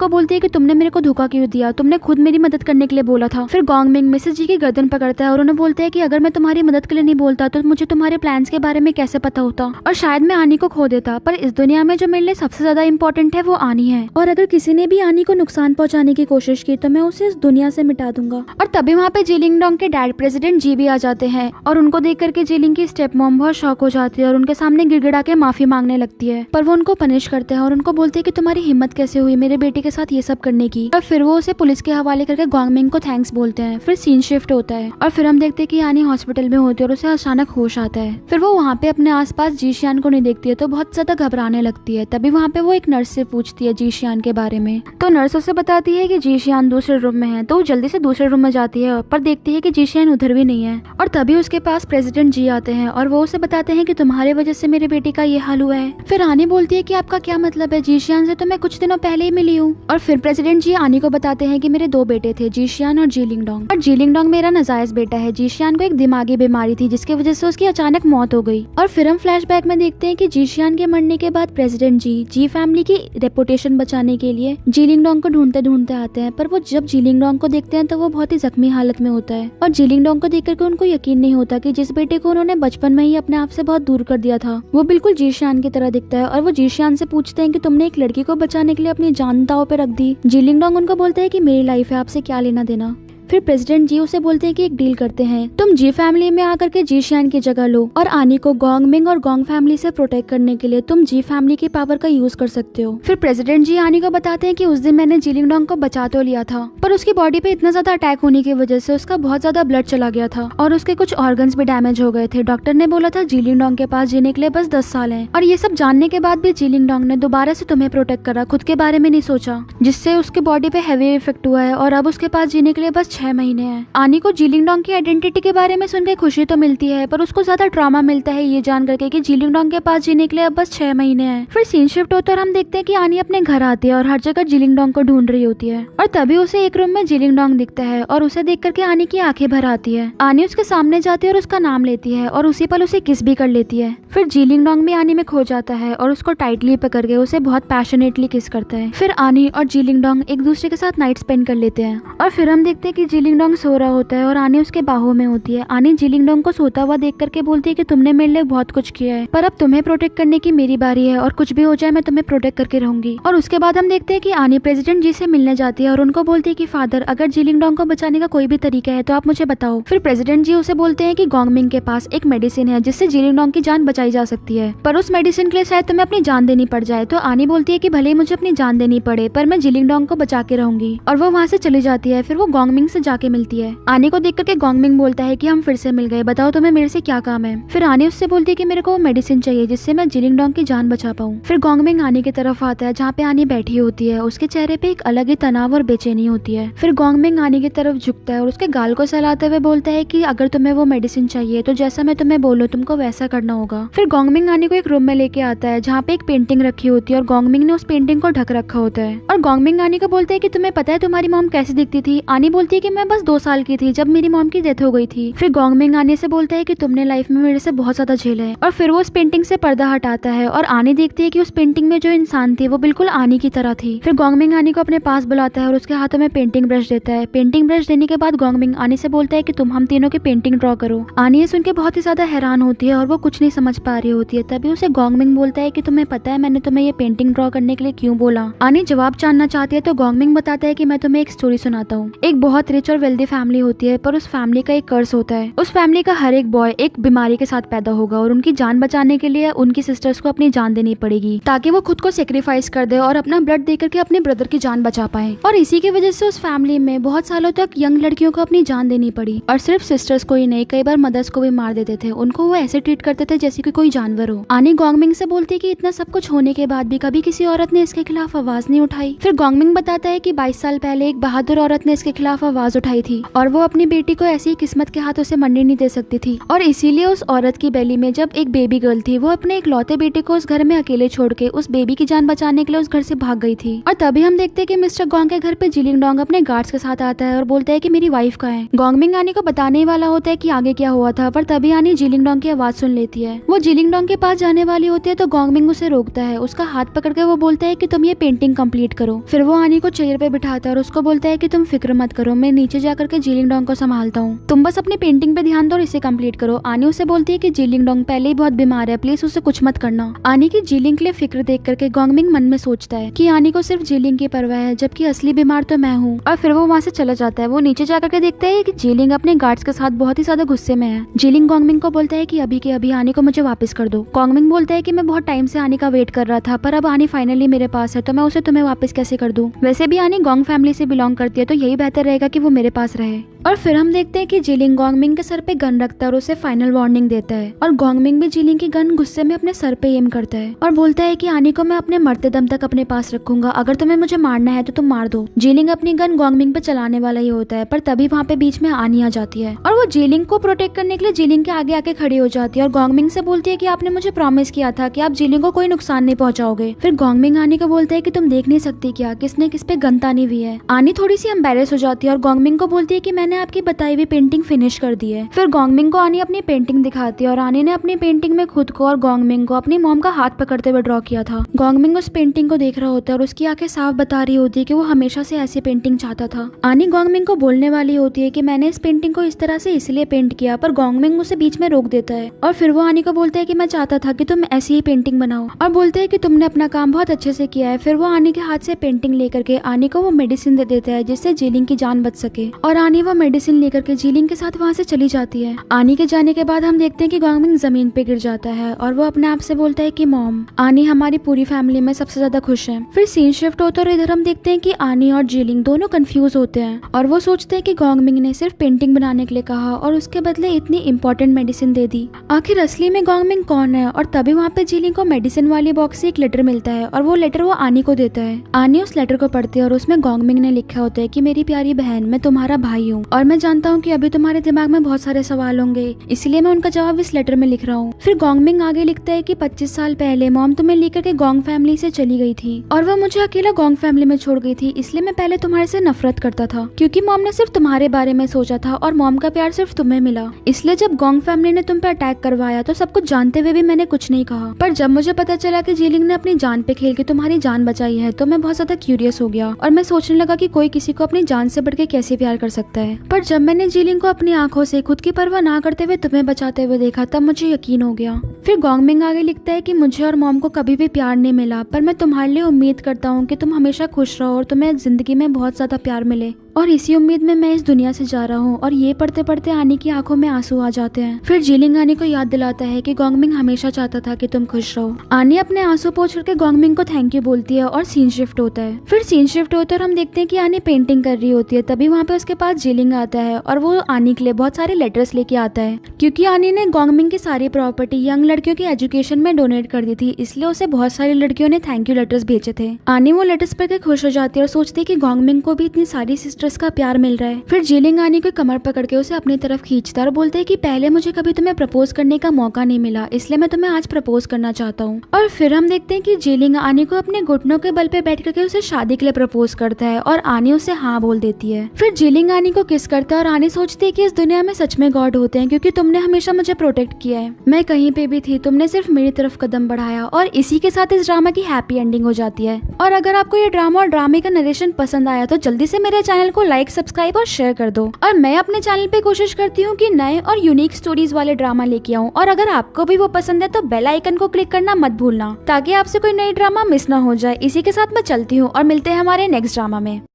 को बोलती है कि तुमने मेरे को धोखा क्यों दिया, तुमने खुद मेरी मदद करने के लिए बोला था। फिर गॉन्गमिंग मिसेस जी की गर्दन पकड़ता है और उन्हें बोलता है कि अगर मैं तुम्हारी मदद के लिए नहीं बोलता तो मुझे तुम्हारे प्लान्स के बारे में कैसे पता होता, और शायद मैं आनी को खो देता। पर इस दुनिया में जो मेरे लिए सबसे ज्यादा इम्पोर्टेंट है वो आनी है, और अगर किसी ने भी आनी को नुकसान पहुंचाने की कोशिश की तो मैं उसे इस दुनिया से मिटा दूंगा। और तभी वहाँ पे जीलिंग डोंग के डैड प्रेसिडेंट जी भी आ जाते हैं और उनको देख करके जीलिंग की स्टेप मॉम बहुत शॉक हो जाती है और उनके सामने गिड़गिड़ा के माफी मांगने लगती है। पर वो उनको पनिश करते हैं और उनको बोलते हैं कि तुम्हारी हिम्मत कैसे हुई मेरे बेटे के साथ ये सब करने की। और फिर वो उसे पुलिस के हवाले करके गॉन्गमिंग को थैंक्स बोलते हैं। फिर सीन शिफ्ट होता है और फिर हम देखते हैं कि आनी हॉस्पिटल में होती है और उसे अचानक होश आता है। फिर वो वहाँ पे अपने आसपास जीशियान को नहीं देखती है तो बहुत ज्यादा घबराने लगती है। तभी वहाँ पे वो एक नर्स से पूछती है जीशियान के बारे में, तो नर्स उसे बताती है कि जीशियान दूसरे रूम में है। तो वो जल्दी से दूसरे रूम में जाती है पर देखती है कि जीशियान उधर भी नहीं है। और तभी उसके पास प्रेसिडेंट जी आते हैं और वो उसे बताते हैं कि तुम्हारे वजह से मेरे बेटे का ये हाल हुआ है। फिर आनी बोलती है कि आपका क्या मतलब है, जीशियान से तो मैं कुछ दिनों पहले ही मिली हूँ। और फिर प्रेसिडेंट जी आनी को बताते हैं कि मेरे 2 बेटे थे, जीशियान और जीलिंग डोंग, और जीलिंग डोंग मेरा नाजायज बेटा है। जीशियान को एक दिमागी बीमारी थी जिसकी वजह से उसकी अचानक मौत हो गई। और फिर हम फ्लैशबैक में देखते हैं कि जीशियान के मरने के बाद प्रेसिडेंट जी फैमिली की रेपुटेशन बचाने के लिए जीलिंग डोंग को ढूंढते ढूंढते आते हैं। पर वो जब जीलिंग डोंग को देखते हैं तो वो बहुत ही जख्मी हालत में होता है और जीलिंग डोंग को देख करके उनको यकीन नहीं होता कि जिस बेटे को उन्होंने बचपन में ही अपने आप से बहुत दूर कर दिया था वो बिल्कुल जीशियान की तरह दिखता है। और वो जीशियान से पूछते हैं कि तुमने एक लड़की को बचाने के लिए अपनी जान दांव पे रख दी। जीलिंग डोंग उनको बोलता है कि मेरी लाइफ है, आपसे क्या लेना देना। फिर प्रेसिडेंट जी उसे बोलते हैं कि एक डील करते हैं, तुम जी फैमिली में आकर के जीशियान की जगह लो और आनी को गॉन्गमिंग और गॉन्ग फैमिली से प्रोटेक्ट करने के लिए तुम जी फैमिली की पावर का यूज कर सकते हो। फिर प्रेसिडेंट जी आनी को बताते हैं कि उस दिन मैंने जीलिंग डोंग को बचा तो लिया था पर उसकी बॉडी पे इतना ज्यादा अटैक होने की वजह से उसका बहुत ज्यादा ब्लड चला गया था और उसके कुछ ऑर्गन्स भी डैमेज हो गए थे। डॉक्टर ने बोला था जीलिंग डोंग के पास जीने के लिए बस 10 साल है। और ये सब जानने के बाद भी जीलिंग डोंग ने दोबारा से तुम्हें प्रोटेक्ट करा, खुद के बारे में नहीं सोचा, जिससे उसके बॉडी पे हैवी इफेक्ट हुआ है और अब उसके पास जीने के लिए बस 6 महीने हैं। आनी को जीलिंग डोंग की आइडेंटिटी के बारे में सुनकर खुशी तो मिलती है पर उसको ज्यादा ट्रॉमा मिलता है ये जान करके कि जीलिंग डोंग के पास जीने के लिए अब बस 6 महीने हैं। फिर सीन शिफ्ट होता है और हम देखते हैं कि आनी अपने घर आती है और हर जगह जीलिंग डोंग को ढूंढ रही होती है और तभी उसे एक रूम में जीलिंग डोंग दिखता है और उसे देख करके आनी की आंखें भर आती है। आनी उसके सामने जाती है और उसका नाम लेती है और उसी पल उसे किस भी कर लेती है। फिर जीलिंग डोंग भी आनी में खो जाता है और उसको टाइटली पकड़ के उसे बहुत पैशनेटली किस करता है। फिर आनी और जीलिंग डोंग एक दूसरे के साथ नाइट स्पेंड कर लेते हैं और फिर हम देखते हैं कि जीलिंग डोंग सो रहा होता है और आनी उसके बाहों में होती है। आनी जीलिंग डोंग को सोता हुआ देख करके बोलती है कि तुमने मेरे लिए बहुत कुछ किया है पर अब तुम्हें प्रोटेक्ट करने की मेरी बारी है और कुछ भी हो जाए मैं तुम्हें प्रोटेक्ट करके रहूंगी। और उसके बाद हम देखते हैं कि आनी प्रेसिडेंट जी से मिलने जाती है और उनको बोलती है कि फादर अगर जीलिंग डोंग को बचाने का कोई भी तरीका है तो आप मुझे बताओ। फिर प्रेसिडेंट जी उसे बोलते हैं कि गॉन्गमिंग के पास एक मेडिसिन है जिससे जीलिंग डोंग की जान बचाई जा सकती है पर उस मेडिसिन के लिए शायद तुम्हें अपनी जान देनी पड़ जाए। तो आनी बोलती है कि भले ही मुझे अपनी जान देनी पड़े पर मैं जीलिंग डोंग को बचा के रहूंगी और वो वहाँ से चली जाती है। फिर वो गॉन्गमिंग से जाके मिलती है। आनी को देख करके गॉन्गमिंग बोलता है कि हम फिर से मिल गए, बताओ तुम्हें मेरे से क्या काम है। फिर आनी उससे बोलती है कि मेरे को वो मेडिसिन चाहिए जिससे मैं जीलिंग डोंग की जान बचा पाऊँ। फिर गॉन्गमिंग आनी की तरफ आता है जहाँ पे आनी बैठी होती है, उसके चेहरे पे एक अलग ही तनाव और बेचैनी होती है। फिर गॉन्गमिंग आनी की तरफ झुकता है और उसके गाल को सहलाते हुए बोलता है कि अगर तुम्हें वो मेडिसिन चाहिए तो जैसा मैं तुम्हें बोलूं तुमको वैसा करना होगा। फिर गॉन्गमिंग आनी को एक रूम में लेके आता है जहाँ पे एक पेंटिंग रखी होती है और गॉन्गमिंग ने उस पेंटिंग को ढक रखा होता है और गॉन्गमिंग आनी को बोलता है कि तुम्हें पता है तुम्हारी मॉम कैसी दिखती थी। आनी बोलती है कि मैं बस 2 साल की थी जब मेरी मॉम की डेथ हो गई थी। फिर गॉन्गमिंग आनी से बोलता है कि तुमने लाइफ में मेरे से बहुत ज्यादा झेला है और फिर वो उस पेंटिंग से पर्दा हटाता है और आनी देखती है कि उस पेंटिंग में जो इंसान थी वो बिल्कुल आनी की तरह थी। फिर गॉन्गमिंग आनी को अपने पास बुलाता है और उसके हाथों में पेंटिंग ब्रश देता है। पेंटिंग ब्रश देने के बाद गॉन्गमिंग आनी से बोलता है कि तुम हम तीनों की पेंटिंग ड्रॉ करो। आनी ये सुन के बहुत ही ज्यादा हैरान होती है और वो कुछ नहीं समझ पा रही होती है। तभी उसे गॉन्गमिंग बोलता है कि तुम्हें पता है मैंने तुम्हें ये पेंटिंग ड्रॉ करने के लिए क्यों बोला। आनी जवाब जानना चाहती है तो गॉन्गमिंग बताता है कि मैं तुम्हें एक स्टोरी सुनाता हूँ। एक बहुत रिच और वेल्दी फैमिली होती है, पर उस फैमिली का एक कर्ज होता है। उस फैमिली का हर एक बॉय एक बीमारी के साथ पैदा होगा और उनकी जान बचाने के लिए उनकी सिस्टर्स को अपनी जान देनी पड़ेगी ताकि वो खुद को सेक्रीफाइस कर दे और अपना ब्लड दे करके अपने ब्रदर की जान बचा पाए। और इसी की वजह से उस फैमिली में बहुत सालों तक यंग लड़कियों को अपनी जान देनी पड़ी। और सिर्फ सिस्टर्स को ही नहीं, कई बार मदर्स को भी मार देते थे। उनको वो ऐसे ट्रीट करते थे जैसे कि कोई जानवर हो। आनी गोंगमिंग से बोलती है कि इतना सब कुछ होने के बाद भी कभी किसी औरत ने इसके खिलाफ आवाज नहीं उठाई। फिर गोंगमिंग बताता है कि 22 साल पहले एक बहादुर औरत ने इसके खिलाफ आवाज उठाई थी और वो अपनी बेटी को ऐसी किस्मत के हाथों से मरने नहीं दे सकती थी। और इसीलिए उस औरत की बेली में जब एक बेबी गर्ल थी, वो अपने इकलौते बेटे को उस घर में अकेले छोड़ के उस बेबी की जान बचाने के लिए उस घर से भाग गई थी। और तभी हम देखते हैं कि मिस्टर गोंग के घर पे जिलिंग डोंग अपने गार्ड्स के साथ आता है और बोलता है कि मेरी वाइफ कहाँ है। गोंगमिंग आनी को बताने वाला होता है कि आगे क्या हुआ था, पर तभी आनी जिलिंग डोंग की आवाज सुन लेती है। वो जिलिंग डोंग के पास जाने वाली होती है तो गोंगमिंग उसे रोकता है। उसका हाथ पकड़ के वो बोलता है कि तुम ये पेंटिंग कंप्लीट करो। फिर वो आनी को चेयर पे बिठाता है और उसको बोलता है कि तुम फिक्र मत करो, मैं नीचे जाकर के जिलिंग डोंग को संभालता हूँ, तुम बस अपनी पेंटिंग पे ध्यान दो और इसे कंप्लीट करो। आनी उसे बोलती है कि जिलिंग डोंग पहले ही बहुत बीमार है, प्लीज उसे कुछ मत करना। आनी की जिलिंग के लिए फिक्र देख करके गोंगमिंग मन में सोचता है कि आनी को सिर्फ जिलिंग की परवाह है, जबकि असली बीमार तो मैं हूँ। और फिर वो वहाँ से चला जाता है। वो नीचे जाकर के देखता है कि जिलिंग अपने गार्ड्स के साथ बहुत ही ज्यादा गुस्से में है। जिलिंग गोंगमिंग को बोलता है कि अभी के अभी आनी को मुझे वापस कर दो। गोंगमिंग बोलता है कि मैं बहुत टाइम से आनी का वेट कर रहा था, पर अब आनी फाइनली मेरे पास है तो मैं उसे तुम्हें वापस कैसे कर दूं। वैसे भी आनी गोंग फैमिली से बिलोंग करती है तो यही बेहतर रहेगा कि वो मेरे पास रहे। और फिर हम देखते हैं कि जिलिंग गोंगमिंग के सर पे गन रखता है और उसे फाइनल वार्निंग देता है। और गोंगमिंग भी जिलिंग की गन गुस्से में अपने सर पे एम करता है और बोलता है कि आनी को मैं अपने मरते दम तक अपने पास रखूंगा, अगर तुम्हें मुझे मारना है तो तुम मार दो। जिलिंग अपनी गन गोंगमिंग पे चलाने वाला ही होता है, पर तभी वहाँ पे बीच में आनी आ जाती है और वो जिलिंग को प्रोटेक्ट करने के लिए जिलिंग के आगे आके खड़ी हो जाती है और गोंगमिंग से बोलती है कि आपने मुझे प्रॉमिस किया था कि आप जिलिंग को कोई नुकसान नहीं पहुंचाओगे। फिर गोंगमिंग आनी को बोलता है कि तुम देख नहीं सकती क्या किसने किस पे गन तानी हुई है। आनी थोड़ी सी एम्बेरेस हो जाती है और गोंगमिंग को बोलती है कि मैंने आपकी बताई हुई पेंटिंग फिनिश कर दी है। फिर गोंगमिंग को आनी अपनी पेंटिंग दिखाती है और आनी ने अपनी पेंटिंग में खुद को और गोंगमिंग को अपनी मॉम का हाथ पकड़ते हुए ड्रॉ किया था। गोंगमिंग उस पेंटिंग को देख रहा होता है और उसकी आंखें साफ बता रही होती है कि वो हमेशा से ऐसी पेंटिंग चाहता था। आनी गोंगमिंग को बोलने वाली होती है कि मैंने इस पेंटिंग को इस तरह से इसलिए पेंट किया, पर गोंगमिंग उसे बीच में रोक देता है और फिर वो आनी को बोलता है कि मैं चाहता था कि तुम ऐसी ही पेंटिंग बनाओ और बोलते है कि तुमने अपना काम बहुत अच्छे से किया है। फिर वो आनी के हाथ से पेंटिंग लेकर के आनी को वो मेडिसिन दे देता है जिससे जिलिंग की जान बच सके और आनी वो मेडिसिन लेकर के जिलिंग के साथ वहाँ से चली जाती है। आनी के जाने के बाद हम देखते हैं कि गोंगमिंग जमीन पे गिर जाता है और वो अपने आप से बोलता है कि मॉम, आनी हमारी पूरी फैमिली में सबसे ज्यादा खुश है। फिर सीन शिफ्ट होता है और इधर हम देखते हैं कि आनी और जिलिंग दोनों कंफ्यूज होते हैं और वो सोचते हैं कि गोंगमिंग ने सिर्फ पेंटिंग बनाने के लिए कहा और उसके बदले इतनी इंपॉर्टेंट मेडिसिन दे दी। आखिर असली में गोंगमिंग कौन है? और तभी वहाँ पे जिलिंग को मेडिसिन वाली बॉक्स से एक लेटर मिलता है और वो लेटर वो आनी को देता है। आनी उस लेटर को पढ़ती है और उसमें गोंगमिंग ने लिखा होता है कि मेरी प्यारी बहन, मैं तुम्हारा भाई हूँ और मैं जानता हूँ कि अभी तुम्हारे दिमाग में बहुत सारे सवाल होंगे, इसलिए मैं उनका जवाब इस लेटर में लिख रहा हूँ। फिर गोंगमिंग आगे लिखता है कि 25 साल पहले मॉम तुम्हें लेकर के गोंग फैमिली से चली गई थी और वो मुझे अकेला गोंग फैमिली में छोड़ गई थी, इसलिए मैं पहले तुम्हारे से नफरत करता था क्योंकि मॉम ने सिर्फ तुम्हारे बारे में सोचा था और मॉम का प्यार सिर्फ तुम्हें मिला। इसलिए जब गोंग फैमिली ने तुम पे अटैक करवाया तो सब कुछ जानते हुए भी मैंने कुछ नहीं कहा, पर जब मुझे पता चला कि जिलिंग ने अपनी जान पे खेल के तुम्हारी जान बचाई है तो मैं बहुत ज्यादा क्यूरियस हो गया और मैं सोचने लगा कि कोई किसी को अपनी जान से बढ़ के कैसे प्यार कर सकता है। पर जब मैंने जिलिंग को अपनी आंखों से खुद की परवाह ना करते हुए तुम्हें बचाते हुए देखा तब मुझे यकीन हो गया। फिर गोंगमिंग आगे लिखता है कि मुझे और मॉम को कभी भी प्यार नहीं मिला, पर मैं तुम्हारे लिए उम्मीद करता हूँ कि तुम हमेशा खुश रहो और तुम्हें जिंदगी में बहुत ज्यादा प्यार मिले और इसी उम्मीद में मैं इस दुनिया से जा रहा हूँ। और ये पढ़ते पढ़ते आनी की आंखों में आंसू आ जाते हैं। फिर जिलिंग आनी को याद दिलाता है कि गोंगमिंग हमेशा चाहता था कि तुम खुश रहो। आनी अपने आंसू पोंछ करके गोंगमिंग को थैंक यू बोलती है और सीन शिफ्ट होता है। फिर सीन शिफ्ट होता है और हम देखते हैं कि आनी पेंटिंग कर रही होती है, तभी वहाँ पे उसके पास जिलिंग आता है और वो आनी के लिए बहुत सारे लेटर्स लेके आता है क्योंकि आनी ने गोंगमिंग की सारी प्रॉपर्टी यंग लड़कियों की एजुकेशन में डोनेट कर दी थी, इसलिए उसे बहुत सारी लड़कियों ने थैंक यू लेटर्स भेजे थे। आनी वो लेटर्स पढ़ के खुश हो जाती है और सोचती है कि गोंगमिंग को भी इतनी सारी सिस्टर्स का प्यार मिल रहा है। फिर जिलिंग आनी को कमर पकड़ के उसे अपनी तरफ खींचता है और बोलते है कि पहले मुझे कभी तुम्हें प्रपोज करने का मौका नहीं मिला, इसलिए मैं तुम्हें आज प्रपोज करना चाहता हूँ। और फिर हम देखते हैं कि जिलिंग आनी को अपने घुटनों के बल पे बैठ करके उसे शादी के लिए प्रपोज करता है और आनी उसे हाँ बोल देती है। फिर जिलिंग आनी को किस करता है और आनी सोचती है कि इस दुनिया में सच में गॉड होते हैं क्योंकि तुमने हमेशा मुझे प्रोटेक्ट किया है, मैं कहीं पे भी थी तुमने सिर्फ मेरी तरफ कदम बढ़ाया। और इसी के साथ इस ड्रामा की हैप्पी एंडिंग हो जाती है। और अगर आपको ये ड्रामा और ड्रामे का नरेशन पसंद आया तो जल्दी से मेरे चैनल को लाइक, सब्सक्राइब और शेयर कर दो। और मैं अपने चैनल पे कोशिश करती हूँ कि नए और यूनिक स्टोरीज वाले ड्रामा लेके आऊँ। और अगर आपको भी वो पसंद है तो बेल आइकन को क्लिक करना मत भूलना ताकि आपसे कोई नई ड्रामा मिस ना हो जाए। इसी के साथ मैं चलती हूँ और मिलते हैं हमारे नेक्स्ट ड्रामा में।